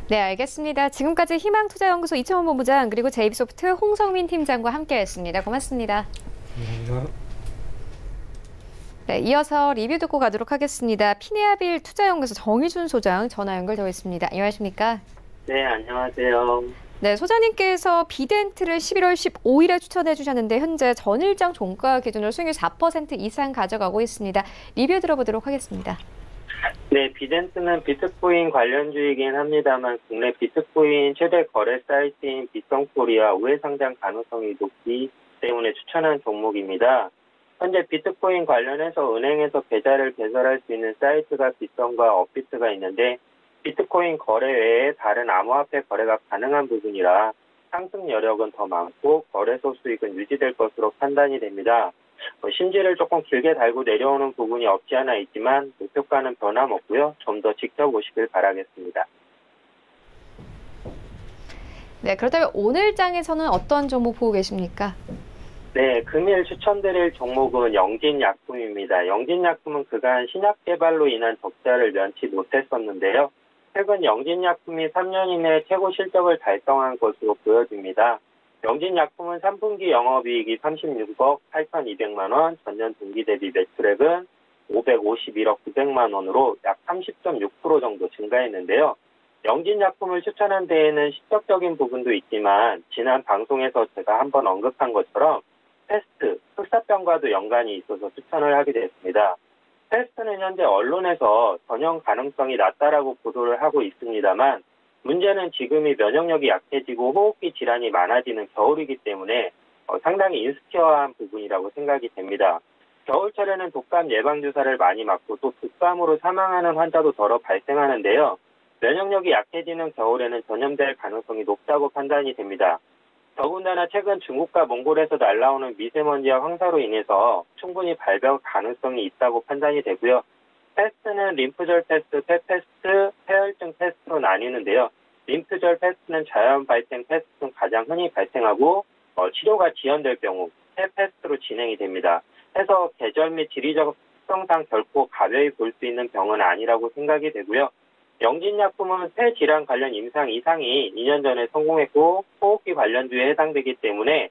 네, 알겠습니다. 지금까지 희망투자연구소 이청원 본부장 그리고 제이비소프트 홍성민 팀장과 함께했습니다. 고맙습니다. 감사합니다. 네, 이어서 리뷰 듣고 가도록 하겠습니다. 피네아빌 투자연구소 정의준 소장 전화 연결되어 있습니다. 안녕하십니까? 네, 안녕하세요. 네, 소장님께서 비덴트를 11월 15일에 추천해 주셨는데 현재 전일장 종가 기준으로 수익률 4% 이상 가져가고 있습니다. 리뷰 들어보도록 하겠습니다. 네, 비덴트는 비트코인 관련주이긴 합니다만 국내 비트코인 최대 거래 사이트인 비트코리아 우회 상장 가능성이 높기 때문에 추천한 종목입니다. 현재 비트코인 관련해서 은행에서 계좌를 개설할 수 있는 사이트가 비썸과 업비트가 있는데 비트코인 거래 외에 다른 암호화폐 거래가 가능한 부분이라 상승 여력은 더 많고 거래소 수익은 유지될 것으로 판단이 됩니다. 심지를 조금 길게 달고 내려오는 부분이 없지 않아 있지만 목표가는 변함없고요. 좀 더 지켜보시길 바라겠습니다. 네, 그렇다면 오늘 장에서는 어떤 종목 보고 계십니까? 네, 금일 추천드릴 종목은 영진약품입니다. 영진약품은 그간 신약 개발로 인한 적자를 면치 못했었는데요. 최근 영진약품이 3년 이내 최고 실적을 달성한 것으로 보여집니다. 영진약품은 3분기 영업이익이 36억 8,200만 원, 전년 동기 대비 매출액은 551억 900만 원으로 약 30.6% 정도 증가했는데요. 영진약품을 추천한 데에는 시적적인 부분도 있지만 지난 방송에서 제가 한번 언급한 것처럼 패스트, 흑사병과도 연관이 있어서 추천을 하게 됐습니다. 패스트는 현재 언론에서 전염 가능성이 낮다라고 보도를 하고 있습니다만 문제는 지금이 면역력이 약해지고 호흡기 질환이 많아지는 겨울이기 때문에 상당히 인스큐어한 부분이라고 생각이 됩니다. 겨울철에는 독감 예방주사를 많이 맞고 또 독감으로 사망하는 환자도 더러 발생하는데요. 면역력이 약해지는 겨울에는 전염될 가능성이 높다고 판단이 됩니다. 더군다나 최근 중국과 몽골에서 날아오는 미세먼지와 황사로 인해서 충분히 발병 가능성이 있다고 판단이 되고요. 패스트는 림프절 패스트, 폐패스트, 폐혈증 패스트로 나뉘는데요. 림프절 패스트는 자연 발생 패스트 중 가장 흔히 발생하고 치료가 지연될 경우 폐패스트로 진행이 됩니다. 해서 계절 및 지리적 특성상 결코 가벼이 볼 수 있는 병은 아니라고 생각이 되고요. 영진약품은 폐질환 관련 임상 이상이 2년 전에 성공했고 호흡기 관련주에 해당되기 때문에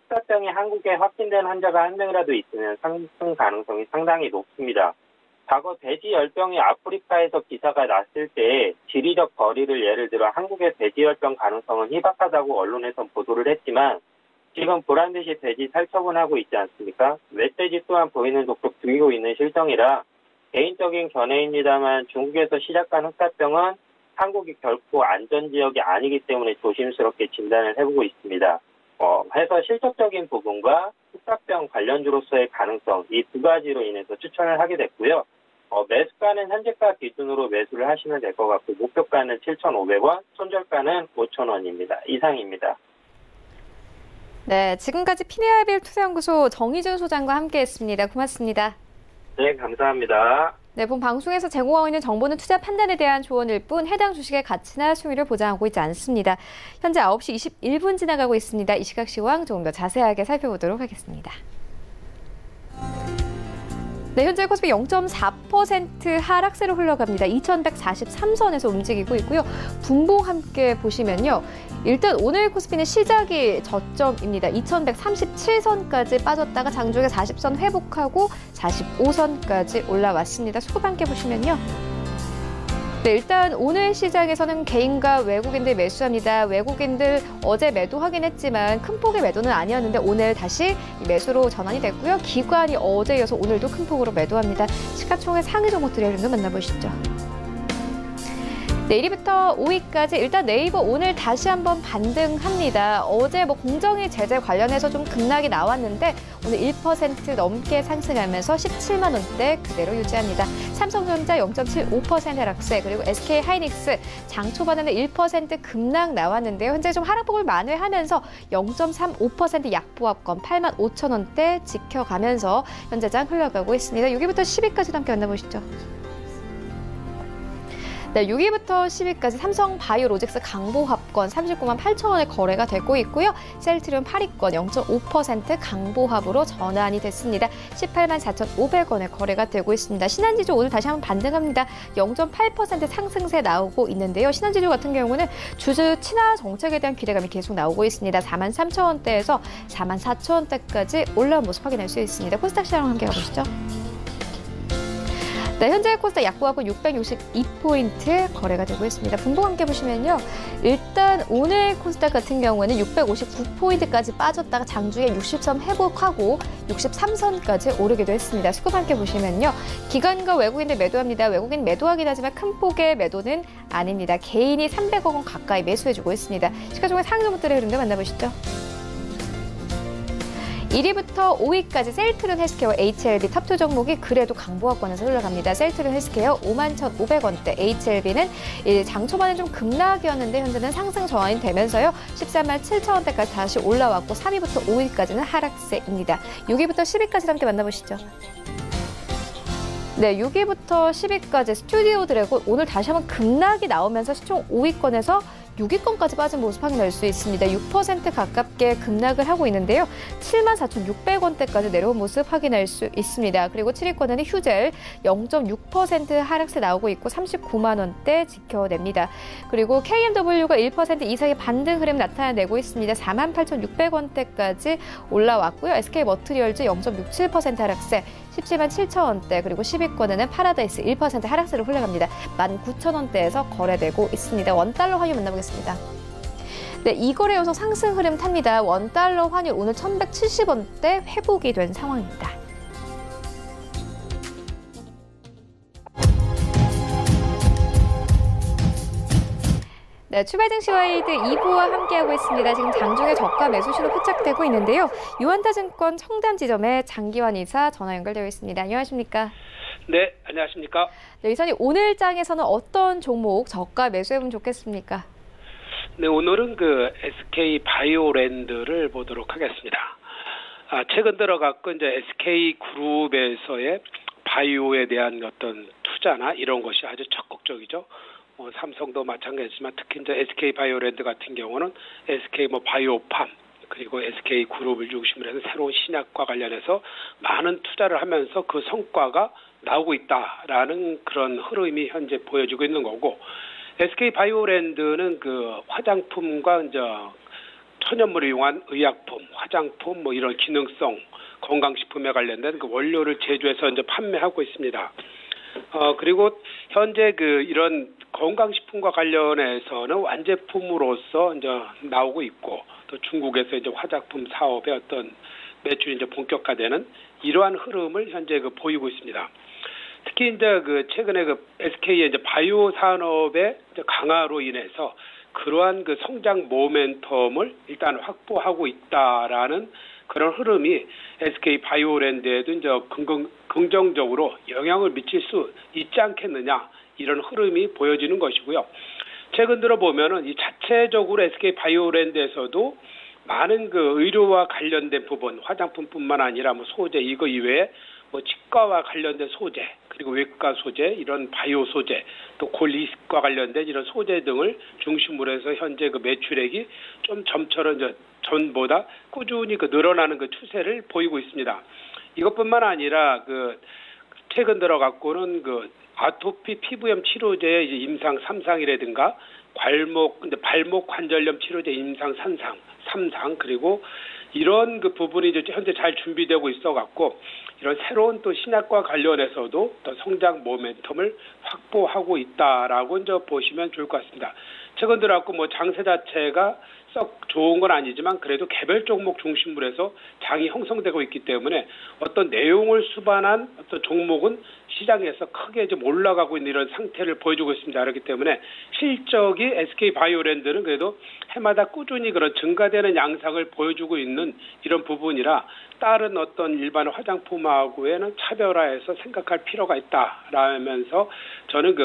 흑사병이 한국에 확진된 환자가 한 명이라도 있으면 상승 가능성이 상당히 높습니다. 과거 돼지열병이 아프리카에서 기사가 났을 때 지리적 거리를 예를 들어 한국의 돼지열병 가능성은 희박하다고 언론에서 보도를 했지만 지금 보란듯이 돼지 살처분하고 있지 않습니까? 멧돼지 또한 보이는 족족 죽이고 있는 실정이라 개인적인 견해입니다만 중국에서 시작한 흑사병은 한국이 결코 안전지역이 아니기 때문에 조심스럽게 진단을 해보고 있습니다. 해서 실적적인 부분과 흑사병 관련주로서의 가능성 이 두 가지로 인해서 추천을 하게 됐고요. 매수가는 현재가 기준으로 매수를 하시면 될 것 같고 목표가는 7,500원, 손절가는 5,000원입니다. 이상입니다. 네, 지금까지 피네아빌 투자연구소 정의준 소장과 함께했습니다. 고맙습니다. 네, 감사합니다. 네. 네, 본 방송에서 제공하고 있는 정보는 투자 판단에 대한 조언일 뿐 해당 주식의 가치나 수익률을 보장하고 있지 않습니다. 현재 9시 21분 지나가고 있습니다. 이 시각 시황 조금 더 자세하게 살펴보도록 하겠습니다. 네, 현재 코스피 0.4% 하락세로 흘러갑니다. 2143선에서 움직이고 있고요. 분봉 함께 보시면요. 일단 오늘 코스피는 시작이 저점입니다. 2137선까지 빠졌다가 장중에 40선 회복하고 45선까지 올라왔습니다. 수급 함께 보시면요. 네, 일단 오늘 시장에서는 개인과 외국인들 매수합니다. 외국인들 어제 매도하긴 했지만 큰 폭의 매도는 아니었는데 오늘 다시 매수로 전환이 됐고요. 기관이 어제 이어서 오늘도 큰 폭으로 매도합니다. 시가총액 상위 종목들의 흐름도 만나보시죠. 네, 1위부터 5위까지 일단 네이버 오늘 다시 한번 반등합니다. 어제 공정위 제재 관련해서 좀 급락이 나왔는데 오늘 1% 넘게 상승하면서 17만 원대 그대로 유지합니다. 삼성전자 0.75% 하락세, 그리고 SK하이닉스 장 초반에는 1% 급락 나왔는데요. 현재 좀 하락폭을 만회하면서 0.35% 약보합권 8만 5천 원대 지켜가면서 현재 장 흘러가고 있습니다. 6위부터 10위까지 함께 만나보시죠. 네, 6위부터 10위까지 삼성바이오로직스 강보합권 39만 8천 원에 거래가 되고 있고요. 셀트리온 8위권 0.5% 강보합으로 전환이 됐습니다. 18만 4,500원에 거래가 되고 있습니다. 신한지주 오늘 다시 한번 반등합니다. 0.8% 상승세 나오고 있는데요. 신한지주 같은 경우는 주주 친화 정책에 대한 기대감이 계속 나오고 있습니다. 4만 3천 원대에서 4만 4천 원대까지 올라온 모습 확인할 수 있습니다. 코스닥 시장 함께 가보시죠. 네, 현재 코스닥 약보합권 662포인트 거래가 되고 있습니다. 분봉 함께 보시면요. 일단 오늘 코스닥 같은 경우에는 659포인트까지 빠졌다가 장중에 60선 회복하고 63선까지 오르기도 했습니다. 수급 함께 보시면요. 기관과 외국인들 매도합니다. 외국인 매도하긴 하지만 큰 폭의 매도는 아닙니다. 개인이 300억 원 가까이 매수해주고 있습니다. 시가총액 상위 종목들의 흐름도 만나보시죠. 1위부터 5위까지 셀트리온 헬스케어, HLB 탑2 종목이 그래도 강보합권에서 흘러갑니다. 셀트리온 헬스케어 51,500원대, HLB는 장 초반에 좀 급락이었는데 현재는 상승 전환이 되면서요. 13만 7천 원대까지 다시 올라왔고 3위부터 5위까지는 하락세입니다. 6위부터 10위까지 함께 만나보시죠. 네, 6위부터 10위까지 스튜디오 드래곤 오늘 다시 한번 급락이 나오면서 시총 5위권에서 6위권까지 빠진 모습 확인할 수 있습니다. 6% 가깝게 급락을 하고 있는데요. 74,600원대까지 내려온 모습 확인할 수 있습니다. 그리고 7위권에는 휴젤 0.6% 하락세 나오고 있고 39만 원대 지켜냅니다. 그리고 KMW가 1% 이상의 반등 흐름 나타내고 있습니다. 48,600원대까지 올라왔고요. SK머트리얼즈 0.67% 하락세 17만 7천 원대, 그리고 10위권에는 파라다이스 1% 하락세로 흘러갑니다. 19,000원대에서 거래되고 있습니다. 원달러 환율 만나보겠습니다. 네, 이 거래여서 상승 흐름 탑니다. 원달러 환율 오늘 1,170원대 회복이 된 상황입니다. 네, 출발 증시 와이드 2부와 함께하고 있습니다. 지금 장중에 저가 매수시로 포착되고 있는데요. 유한타증권 청담 지점에 장기환 이사 전화 연결되어 있습니다. 안녕하십니까? 네, 안녕하십니까? 네, 이사님 오늘 장에서는 어떤 종목 저가 매수해보면 좋겠습니까? 네, 오늘은 그 SK 바이오랜드를 보도록 하겠습니다. 최근 들어갔고 이제 SK 그룹에서의 바이오에 대한 어떤 투자나 이런 것이 아주 적극적이죠. 삼성도 마찬가지지만 특히 이제 SK 바이오랜드 같은 경우는 SK 바이오팜 그리고 SK 그룹을 중심으로 해서 새로운 신약과 관련해서 많은 투자를 하면서 그 성과가 나오고 있다라는 그런 흐름이 현재 보여지고 있는 거고, SK 바이오랜드는 그 화장품과 이제 천연물을 이용한 의약품, 화장품 이런 기능성 건강식품에 관련된 그 원료를 제조해서 이제 판매하고 있습니다. 그리고 현재 그 이런 건강식품과 관련해서는 완제품으로서 이제 나오고 있고, 또 중국에서 이제 화장품 사업의 어떤 매출이 이제 본격화되는 이러한 흐름을 현재 그 보이고 있습니다. 특히 이제 그 최근에 그 SK의 이제 바이오 산업의 이제 강화로 인해서 그러한 그 성장 모멘텀을 일단 확보하고 있다라는 그런 흐름이 SK 바이오랜드에도 이제 긍정적으로 영향을 미칠 수 있지 않겠느냐, 이런 흐름이 보여지는 것이고요. 최근 들어 보면은 이 자체적으로 SK 바이오랜드에서도 많은 그 의료와 관련된 부분, 화장품뿐만 아니라 소재 이거 이외에 뭐 치과와 관련된 소재, 그리고 외과 소재, 이런 바이오 소재, 또 골이식과 관련된 이런 소재 등을 중심으로 해서 현재 그 매출액이 좀 점처럼 전보다 꾸준히 늘어나는 그 추세를 보이고 있습니다. 이것뿐만 아니라 최근 들어 갖고는 아토피 피부염 치료제의 이제 임상 3상이라든가 발목 관절염 치료제 임상 3상 그리고 이런 부분이 이제 현재 잘 준비되고 있어 갖고 이런 새로운 또 신약과 관련해서도 또 성장 모멘텀을 확보하고 있다라고 이제 보시면 좋을 것 같습니다. 최근 들어 갖고 장세 자체가 썩 좋은 건 아니지만 그래도 개별 종목 중심으로 해서 장이 형성되고 있기 때문에 어떤 내용을 수반한 어떤 종목은 시장에서 크게 좀 올라가고 있는 이런 상태를 보여주고 있습니다. 그렇기 때문에 실적이 SK바이오랜드는 그래도 해마다 꾸준히 그런 증가되는 양상을 보여주고 있는 이런 부분이라 다른 어떤 일반 화장품하고에는 차별화해서 생각할 필요가 있다라면서 저는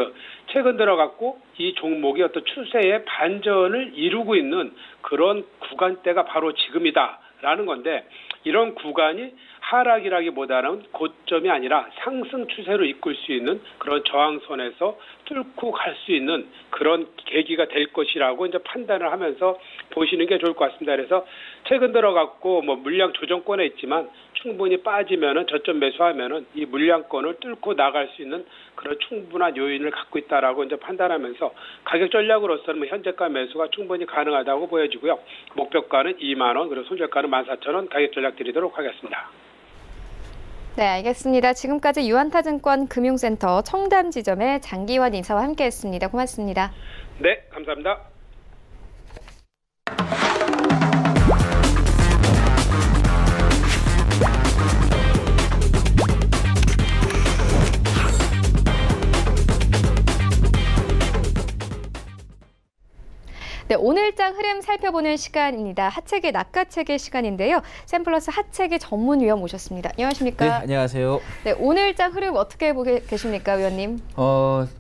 최근 들어 갖고 이 종목이 어떤 추세의 반전을 이루고 있는 그런 구간대가 바로 지금이다라는 건데 이런 구간이 하락이라기보다는 고점이 아니라 상승 추세로 이끌 수 있는 그런 저항선에서 뚫고 갈 수 있는 그런 계기가 될 것이라고 이제 판단을 하면서 보시는 게 좋을 것 같습니다. 그래서 최근 들어 갖고 물량 조정권에 있지만 충분히 빠지면은 저점 매수하면은 이 물량권을 뚫고 나갈 수 있는 그런 충분한 요인을 갖고 있다라고 이제 판단하면서 가격 전략으로서는 현재가 매수가 충분히 가능하다고 보여지고요. 목표가는 2만 원, 그리고 손절가는 14,000원 가격 전략 드리도록 하겠습니다. 네, 알겠습니다. 지금까지 유한타증권 금융센터 청담지점의 장기환 인사와 함께했습니다. 고맙습니다. 네, 감사합니다. 네, 오늘장 흐름 살펴보는 시간입니다. 하체계 낚아채기 시간인데요. 샘플러스 하체계 전문위원 모셨습니다. 안녕하십니까? 네, 안녕하세요. 네, 오늘장 흐름 어떻게 보고 계십니까, 위원님?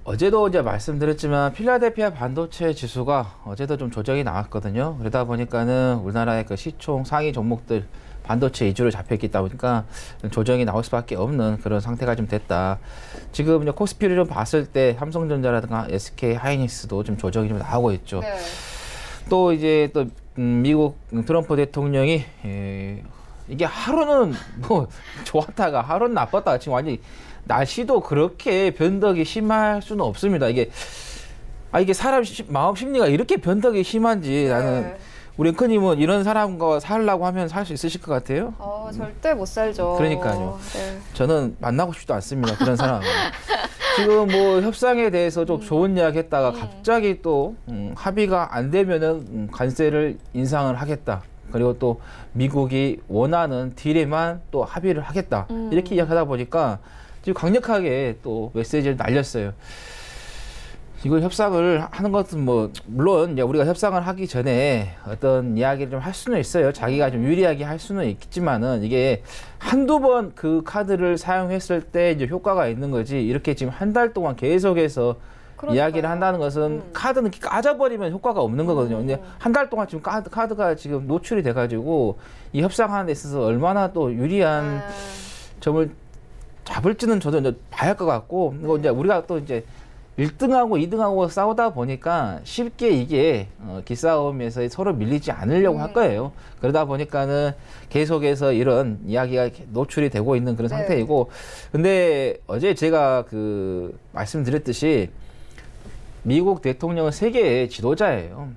어제도 이제 말씀드렸지만 필라델피아 반도체 지수가 어제도 좀 조정이 나왔거든요. 그러다 보니까는 우리나라의 시총 상위 종목들 반도체 위주로 잡혀있기 보니까 조정이 나올 수밖에 없는 그런 상태가 좀 됐다. 지금 이제 코스피를 좀 봤을 때 삼성전자라든가 SK 하이닉스도 좀 조정이 좀 나오고 있죠. 네. 또 이제 미국 트럼프 대통령이 이게 하루는 좋았다가 하루는 나빴다가 지금 완전히 날씨도 그렇게 변덕이 심할 수는 없습니다. 이게 사람 마음 심리가 이렇게 변덕이 심한지 나는 우리 앵커님은 이런 사람과 살려고 하면 살 수 있으실 것 같아요? 절대 못 살죠. 그러니까요. 네. 저는 만나고 싶지도 않습니다. 그런 사람은. 지금 협상에 대해서 좀 좋은 이야기 했다가 갑자기 또 합의가 안 되면은 관세를 인상을 하겠다. 그리고 또 미국이 원하는 딜에만 또 합의를 하겠다. 이렇게 이야기하다 보니까 지금 강력하게 또 메시지를 날렸어요. 이걸 협상을 하는 것은 물론 이제 우리가 협상을 하기 전에 어떤 이야기를 좀 할 수는 있어요. 자기가 좀 유리하게 할 수는 있겠지만은 이게 한두 번 그 카드를 사용했을 때 이제 효과가 있는 거지 이렇게 지금 한 달 동안 계속해서 그러니까요. 이야기를 한다는 것은 카드는 까져버리면 효과가 없는 거거든요. 근데 한 달 동안 지금 카드가 지금 노출이 돼가지고 이 협상하는 데 있어서 얼마나 또 유리한 점을 잡을지는 저도 이제 봐야 할 것 같고 이거 이제 우리가 또 이제 1등하고 2등하고 싸우다 보니까 쉽게 이게 기싸움에서 서로 밀리지 않으려고 할 거예요. 그러다 보니까는 계속해서 이런 이야기가 노출이 되고 있는 그런 상태이고 근데 어제 제가 말씀드렸듯이 미국 대통령은 세계의 지도자예요.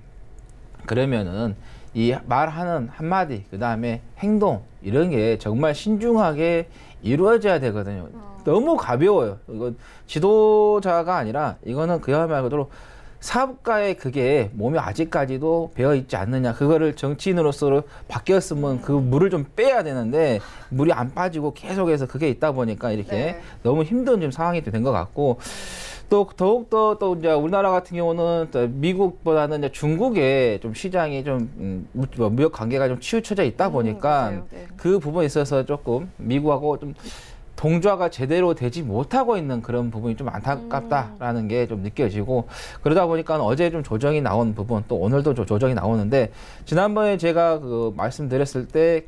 그러면은 이 말하는 한마디 그다음에 행동 이런 게 정말 신중하게 이루어져야 되거든요. 너무 가벼워요. 이건 지도자가 아니라 이거는 그야말로 사업가의 그게 몸에 아직까지도 배어있지 않느냐. 그거를 정치인으로서 바뀌었으면 그 물을 좀 빼야 되는데 물이 안 빠지고 계속해서 그게 있다 보니까 이렇게 너무 힘든 좀 상황이 된 것 같고 또 더욱더 또 이제 우리나라 같은 경우는 또 미국보다는 이제 중국의 좀 시장이 좀 무역 관계가 좀 치우쳐져 있다 보니까 그 부분에 있어서 조금 미국하고 좀 동조화가 제대로 되지 못하고 있는 그런 부분이 좀 안타깝다라는 게 좀 느껴지고 그러다 보니까 어제 좀 조정이 나온 부분 또 오늘도 좀 조정이 나오는데 지난번에 제가 말씀드렸을 때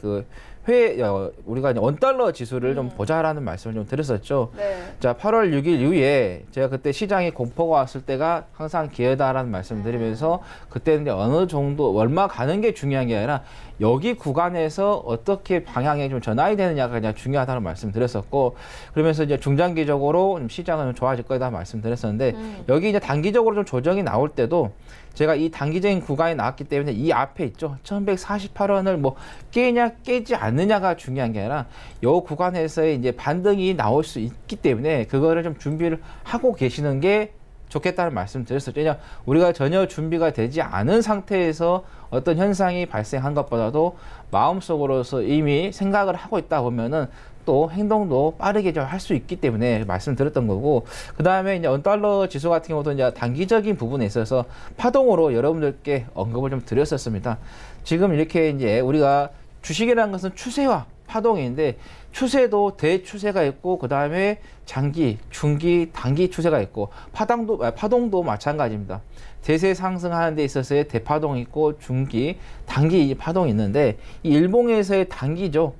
우리가 이제 원달러 지수를 좀 보자라는 말씀을 좀 드렸었죠. 네. 자, 8월 6일 이후에 제가 그때 시장에 공포가 왔을 때가 항상 기회다라는 말씀을 드리면서 그때는 이제 어느 정도 얼마 가는 게 중요한 게 아니라 여기 구간에서 어떻게 방향이 좀 전환이 되느냐가 그냥 중요하다는 말씀 드렸었고, 그러면서 이제 중장기적으로 좀 시장은 좀 좋아질 거다 말씀드렸었는데 여기 이제 단기적으로 좀 조정이 나올 때도 제가 이 단기적인 구간이 나왔기 때문에 이 앞에 있죠. 1148원을 뭐 깨냐 깨지 않느냐가 중요한 게 아니라 이 구간에서의 이제 반등이 나올 수 있기 때문에 그거를 좀 준비를 하고 계시는 게 좋겠다는 말씀 드렸었죠. 왜냐하면 우리가 전혀 준비가 되지 않은 상태에서 어떤 현상이 발생한 것보다도 마음속으로서 이미 생각을 하고 있다 보면은 또 행동도 빠르게 좀 할 수 있기 때문에 말씀드렸던 거고, 그 다음에 이제 원달러 지수 같은 경우도 이제 단기적인 부분에 있어서 파동으로 여러분들께 언급을 좀 드렸었습니다. 지금 이렇게 이제 우리가 주식이라는 것은 추세와 파동인데 추세도 대추세가 있고 그 다음에 장기, 중기, 단기 추세가 있고 파동도 마찬가지입니다. 대세 상승하는 데 있어서의 대파동이 있고 중기, 단기 파동이 있는데 이 일봉에서의 단기죠.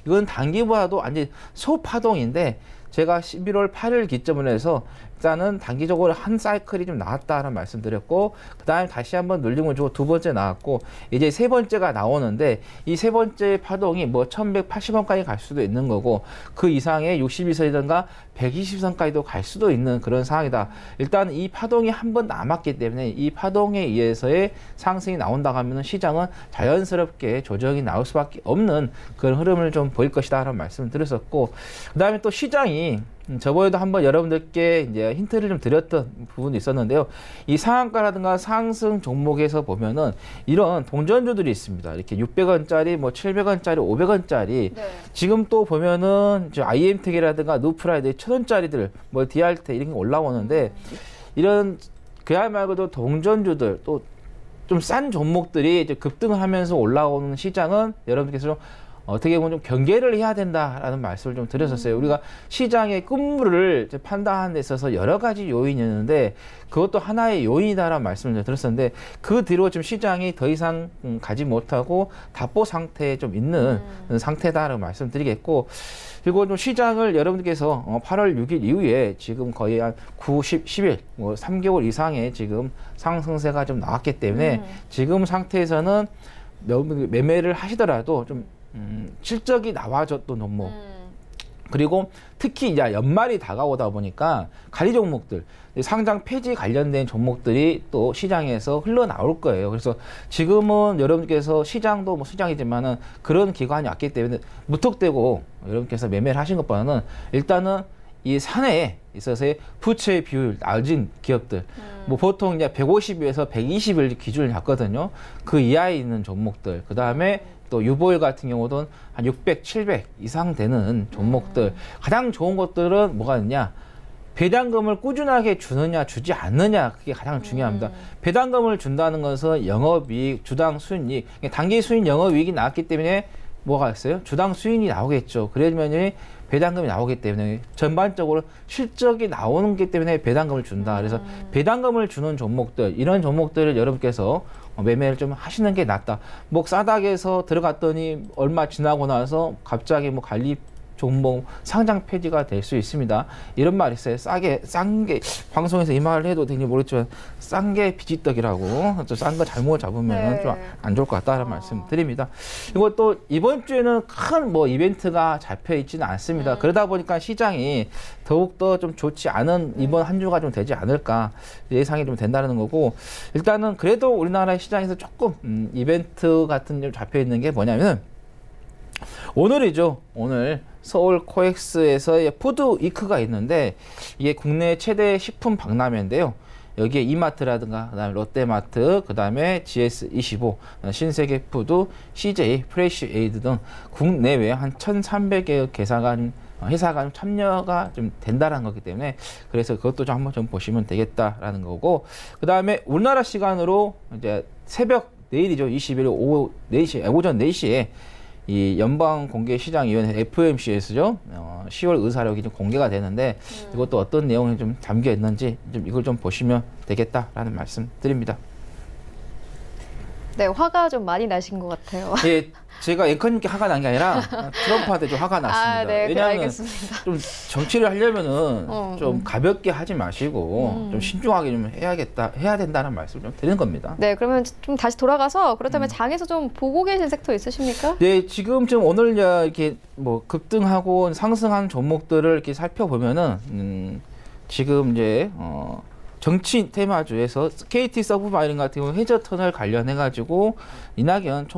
이건 단기보다도 완전 소파동인데 제가 11월 8일 기점으로 해서 일단은 단기적으로 한 사이클이 좀 나왔다는 말씀드렸고, 그 다음에 다시 한번 눌림을 주고 두 번째 나왔고, 이제 세 번째가 나오는데 이 세 번째 파동이 뭐 1180원까지 갈 수도 있는 거고 그 이상의 62선이든가 120선까지도 갈 수도 있는 그런 상황이다. 일단 이 파동이 한 번 남았기 때문에 이 파동에 의해서의 상승이 나온다고 하면 시장은 자연스럽게 조정이 나올 수밖에 없는 그런 흐름을 좀 보일 것이다 라는 말씀을 드렸었고, 그 다음에 또 시장이 저번에도 한번 여러분들께 이제 힌트를 좀 드렸던 부분이 있었는데요. 이 상한가라든가 상승 종목에서 보면은 이런 동전주들이 있습니다. 이렇게 600원짜리, 뭐 700원짜리, 500원짜리. 네. 지금 또 보면은 IM텍이라든가 누프라이드 1000원짜리들, 뭐 DRT 이런 게 올라오는데 이런 그야말로 동전주들 또 좀 싼 종목들이 이제 급등을 하면서 올라오는 시장은 여러분께서 어떻게 보면 좀 경계를 해야 된다라는 말씀을 좀 드렸었어요. 우리가 시장의 끝물을 판단하는 데 있어서 여러 가지 요인이 있는데 그것도 하나의 요인이다라는 말씀을 드렸었는데 그 뒤로 좀 시장이 더 이상 가지 못하고 답보 상태에 좀 있는 상태다라고 말씀드리겠고, 그리고 좀 시장을 여러분들께서 8월 6일 이후에 지금 거의 한 9, 10, 10일, 뭐 3개월 이상의 지금 상승세가 좀 나왔기 때문에 지금 상태에서는 매매를 하시더라도 좀 실적이 나와줬던 종목, 그리고 특히 이제 연말이 다가오다 보니까 가리 종목들, 상장 폐지 관련된 종목들이 또 시장에서 흘러나올 거예요. 그래서 지금은 여러분께서 시장도 뭐 시장이지만은 그런 기관이 왔기 때문에 무턱대고 여러분께서 매매를 하신 것보다는 일단은 이 산에 있어서의 부채 비율 낮은 기업들, 뭐 보통 이제 150에서 120을 기준을 잡거든요. 그 이하에 있는 종목들, 그 다음에 또 유보율 같은 경우도 한 600, 700 이상 되는 종목들, 가장 좋은 것들은 뭐가 있냐? 배당금을 꾸준하게 주느냐 주지 않느냐, 그게 가장 중요합니다. 배당금을 준다는 것은 영업이익, 주당 수익, 단기 수익 영업이익이 나왔기 때문에 뭐가 있어요? 주당 수익이 나오겠죠. 그러면 배당금이 나오기 때문에 전반적으로 실적이 나오는 게 때문에 배당금을 준다. 그래서 배당금을 주는 종목들, 이런 종목들을 여러분께서 매매를 좀 하시는 게 낫다. 뭐 싸닥에서 들어갔더니 얼마 지나고 나서 갑자기 뭐 관리 종목 상장 폐지가 될 수 있습니다. 이런 말이 있어요. 싼 게 방송에서 이 말을 해도 되는지 모르겠지만 싼 게 비지떡이라고, 싼 거 잘못 잡으면 좀 안 좋을 것 같다는 말씀 드립니다. 그리고 또 이번 주에는 큰 뭐 이벤트가 잡혀 있지는 않습니다. 그러다 보니까 시장이 더욱더 좀 좋지 않은 이번 한 주가 좀 되지 않을까 예상이 좀 된다는 거고, 일단은 그래도 우리나라 시장에서 조금 이벤트 같은 게 잡혀 있는 게 뭐냐면 오늘이죠. 오늘 서울 코엑스에서의 푸드 위크가 있는데 이게 국내 최대 식품 박람회인데요. 여기에 이마트라든가 그다음에 롯데마트, 그다음에 GS25, 신세계푸드, CJ, 프레시에이드 등 국내외 한 1,300여 회사가 참여가 좀 된다라는 거기 때문에 그래서 그것도 좀 한번 좀 보시면 되겠다라는 거고, 그다음에 우리나라 시간으로 이제 새벽 내일이죠. 21일 오후 4시, 오전 4시에 이 연방공개시장위원회 FOMC에서죠, 10월 의사록이 좀 공개가 되는데 이것도 어떤 내용이 좀 담겨 있는지 좀 이걸 좀 보시면 되겠다라는 말씀 드립니다. 네, 화가 좀 많이 나신 것 같아요. 예, 제가 앵커님께 화가 난 게 아니라 트럼프한테 좀 화가 났습니다. 네, 왜냐하면 알겠습니다. 좀 정치를 하려면은 좀 가볍게 하지 마시고 좀 신중하게 좀 해야 된다는 말씀을 좀 드리는 겁니다. 네, 그러면 좀 다시 돌아가서 그렇다면 장에서 좀 보고 계신 섹터 있으십니까? 네, 지금 좀 오늘 이렇게 뭐 급등하고 상승한 종목들을 이렇게 살펴보면은 지금 이제 정치 테마주에서 KT 서브마린 같은 경우 해저 터널 관련해 가지고 이낙연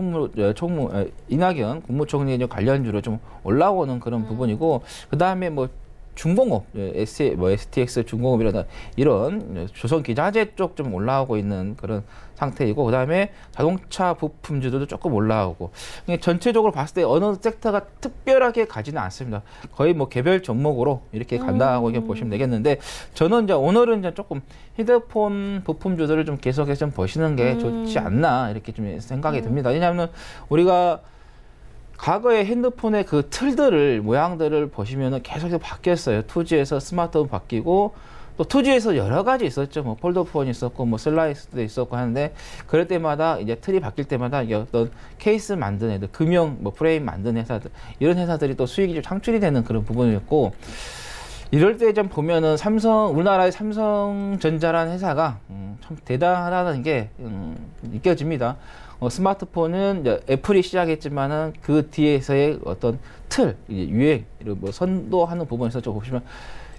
국무총리 관련주로 좀 올라오는 그런 부분이고, 그 다음에 뭐 중공업, STX 중공업이라든 이런 조선 기자재 쪽 좀 올라오고 있는 그런 상태이고, 그 다음에 자동차 부품주들도 조금 올라오고, 전체적으로 봤을 때 어느 섹터가 특별하게 가지는 않습니다. 거의 뭐 개별 종목으로 이렇게 간다고 이렇게 보시면 되겠는데, 저는 이제 오늘은 이제 조금 휴대폰 부품주들을 좀 계속해서 좀 보시는 게 좋지 않나 이렇게 좀 생각이 듭니다. 왜냐하면 우리가 과거에 핸드폰의 그 틀들을, 모양들을 보시면은 계속 바뀌었어요. 2G에서 스마트폰 바뀌고, 또 2G에서 여러 가지 있었죠. 뭐 폴더폰 있었고, 뭐 슬라이스도 있었고 하는데, 그럴 때마다 이제 틀이 바뀔 때마다 어떤 케이스 만드는 애들, 금형, 뭐 프레임 만드는 회사들, 이런 회사들이 또 수익이 좀 창출이 되는 그런 부분이었고, 이럴 때 좀 보면은 우리나라의 삼성전자라는 회사가 참 대단하다는 게 느껴집니다. 스마트폰은 이제 애플이 시작했지만은 그 뒤에서의 어떤 틀, 유행, 뭐 선도하는 부분에서 좀 보시면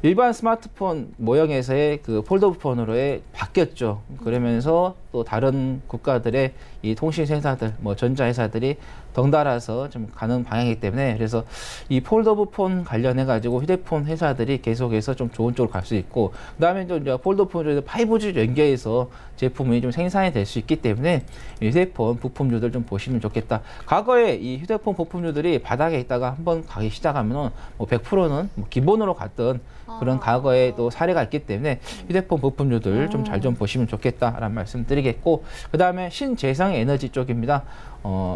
일반 스마트폰 모형에서의 그 폴더폰으로의 바뀌었죠. 그러면서 또 다른 국가들의 이 통신 회사들, 뭐 전자 회사들이 덩달아서 좀 가는 방향이기 때문에, 그래서 이 폴더폰 관련해 가지고 휴대폰 회사들이 계속해서 좀 좋은 쪽으로 갈 수 있고, 그다음에 또 이제 폴더폰으로 5G 연계해서 제품이 좀 생산이 될 수 있기 때문에 휴대폰 부품주들 좀 보시면 좋겠다. 과거에 이 휴대폰 부품주들이 바닥에 있다가 한번 가기 시작하면은 뭐 100%는 뭐 기본으로 갔던 그런 과거에 또 사례가 있기 때문에 휴대폰 부품주들 좀 잘 좀 보시면 좋겠다라는 말씀 드리겠고, 그 다음에 신재생 에너지 쪽입니다.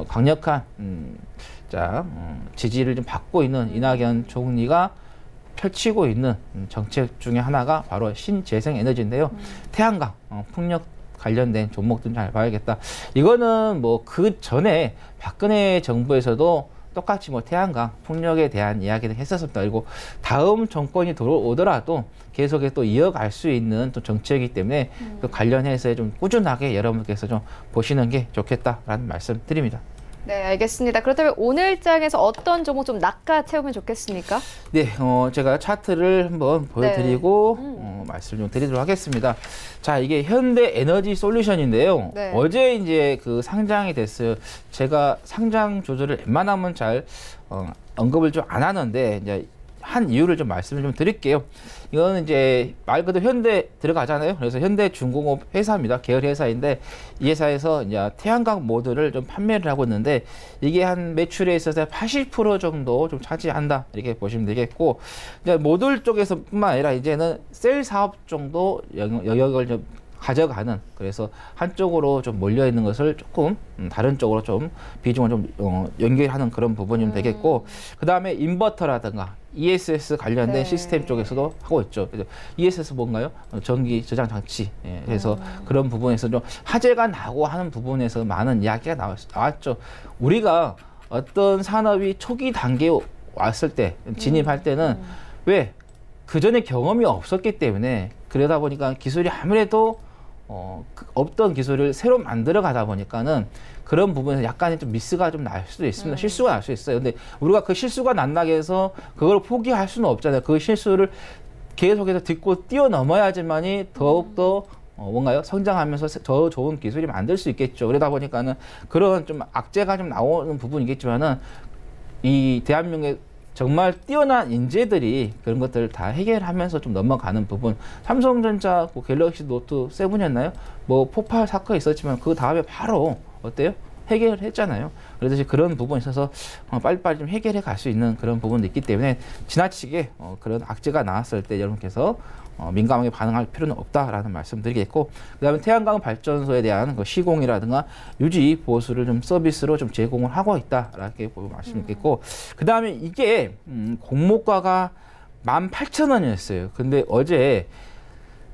강력한 지지를 좀 받고 있는 이낙연 총리가 펼치고 있는 정책 중에 하나가 바로 신재생 에너지인데요. 태양광, 풍력 관련된 종목들 잘 봐야겠다. 이거는 뭐 그 전에 박근혜 정부에서도 똑같이 뭐 태양광, 풍력에 대한 이야기를 했었습니다. 그리고 다음 정권이 들어오더라도 계속해 또 이어갈 수 있는 또 정책이기 때문에 그 관련해서 좀 꾸준하게 여러분께서 좀 보시는 게 좋겠다라는 말씀 드립니다. 네, 알겠습니다. 그렇다면 오늘 장에서 어떤 종목 좀 낚아 채우면 좋겠습니까? 네, 제가 차트를 한번 보여드리고 말씀 좀 드리도록 하겠습니다. 자, 이게 현대 에너지 솔루션인데요. 네. 어제 이제 그 상장이 됐어요. 제가 상장 조절을 웬만하면 잘 언급을 좀 안 하는데, 이제 한 이유를 좀 말씀을 좀 드릴게요. 이거는 이제 말 그대로 현대 들어가잖아요. 그래서 현대중공업 회사입니다. 계열 회사인데, 이 회사에서 이제 태양광 모듈을 좀 판매를 하고 있는데, 이게 한 매출에 있어서 80% 정도 좀 차지한다, 이렇게 보시면 되겠고, 이제 모듈 쪽에서뿐만 아니라 이제는 셀 사업 정도 영역을 좀 가져가는, 그래서 한쪽으로 좀 몰려 있는 것을 조금 다른 쪽으로 좀 비중을 좀 연결하는 그런 부분이 되겠고, 그 다음에 인버터라든가 ESS 관련된 시스템 쪽에서도 하고 있죠. 그래서 ESS 뭔가요? 전기 저장 장치. 예, 그래서 그런 부분에서 좀 화재가 나고 하는 부분에서 많은 이야기가 나왔죠. 우리가 어떤 산업이 초기 단계에 왔을 때, 진입할 때는 왜? 그 전에 경험이 없었기 때문에, 그러다 보니까 기술이 아무래도 없던 기술을 새로 만들어 가다 보니까는 그런 부분에서 약간의 좀 미스가 좀 날 수도 있습니다. 실수가 날 수 있어요. 근데 우리가 그 실수가 난다고 해서 그걸 포기할 수는 없잖아요. 그 실수를 계속해서 딛고 뛰어넘어야지만이 더욱더 뭔가요? 성장하면서 더 좋은 기술이 만들 수 있겠죠. 그러다 보니까는 그런 좀 악재가 좀 나오는 부분이겠지만은, 이 대한민국의 정말 뛰어난 인재들이 그런 것들을 다 해결하면서 좀 넘어가는 부분. 삼성전자 갤럭시 노트 7이었나요? 뭐 폭발 사건이 있었지만 그 다음에 바로 어때요? 해결을 했잖아요. 그래서 그런 부분에 있어서 빨리빨리 좀 해결해 갈 수 있는 그런 부분도 있기 때문에, 지나치게 그런 악재가 나왔을 때 여러분께서 민감하게 반응할 필요는 없다라는 말씀 드리겠고, 그 다음에 태양광 발전소에 대한 그 시공이라든가 유지 보수를 좀 서비스로 좀 제공을 하고 있다라게 말씀드리겠고, 그 다음에 이게 공모가가 18,000원이었어요. 근데 어제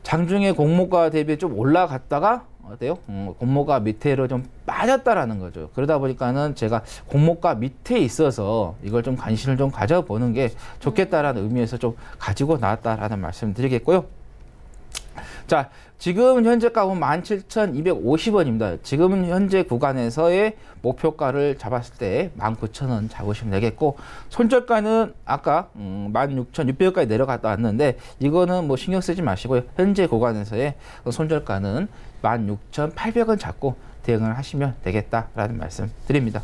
장중에 공모가 대비 좀 올라갔다가 어때요? 공모가 밑으로 좀 빠졌다라는 거죠. 그러다 보니까는 제가 공모가 밑에 있어서 이걸 좀 관심을 좀 가져보는 게 좋겠다라는 의미에서 좀 가지고 나왔다라는 말씀 드리겠고요. 자, 지금 현재가 보면 17,250원입니다. 지금 현재 구간에서의 목표가를 잡았을 때 19,000원 잡으시면 되겠고, 손절가는 아까 16,600원까지 내려갔다 왔는데 이거는 뭐 신경 쓰지 마시고요. 현재 구간에서의 손절가는 16,800원 잡고 대응을 하시면 되겠다라는 말씀 드립니다.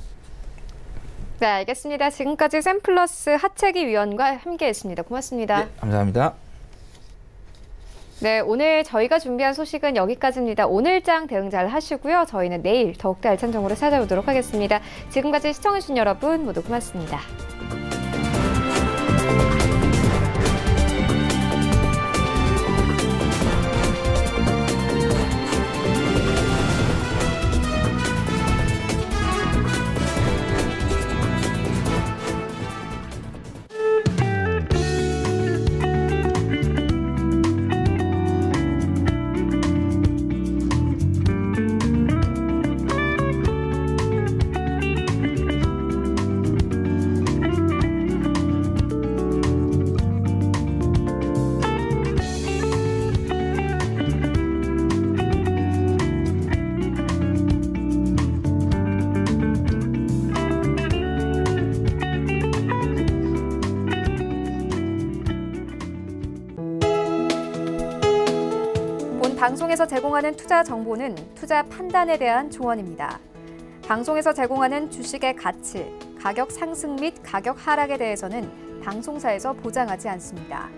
네, 알겠습니다. 지금까지 샘플러스 하채기 위원과 함께했습니다. 고맙습니다. 네, 감사합니다. 네, 오늘 저희가 준비한 소식은 여기까지입니다. 오늘장 대응 잘 하시고요. 저희는 내일 더욱더 알찬 정보로 찾아오도록 하겠습니다. 지금까지 시청해주신 여러분 모두 고맙습니다. 방송에서 제공하는 투자 정보는 투자 판단에 대한 조언입니다. 방송에서 제공하는 주식의 가치, 가격 상승 및 가격 하락에 대해서는 방송사에서 보장하지 않습니다.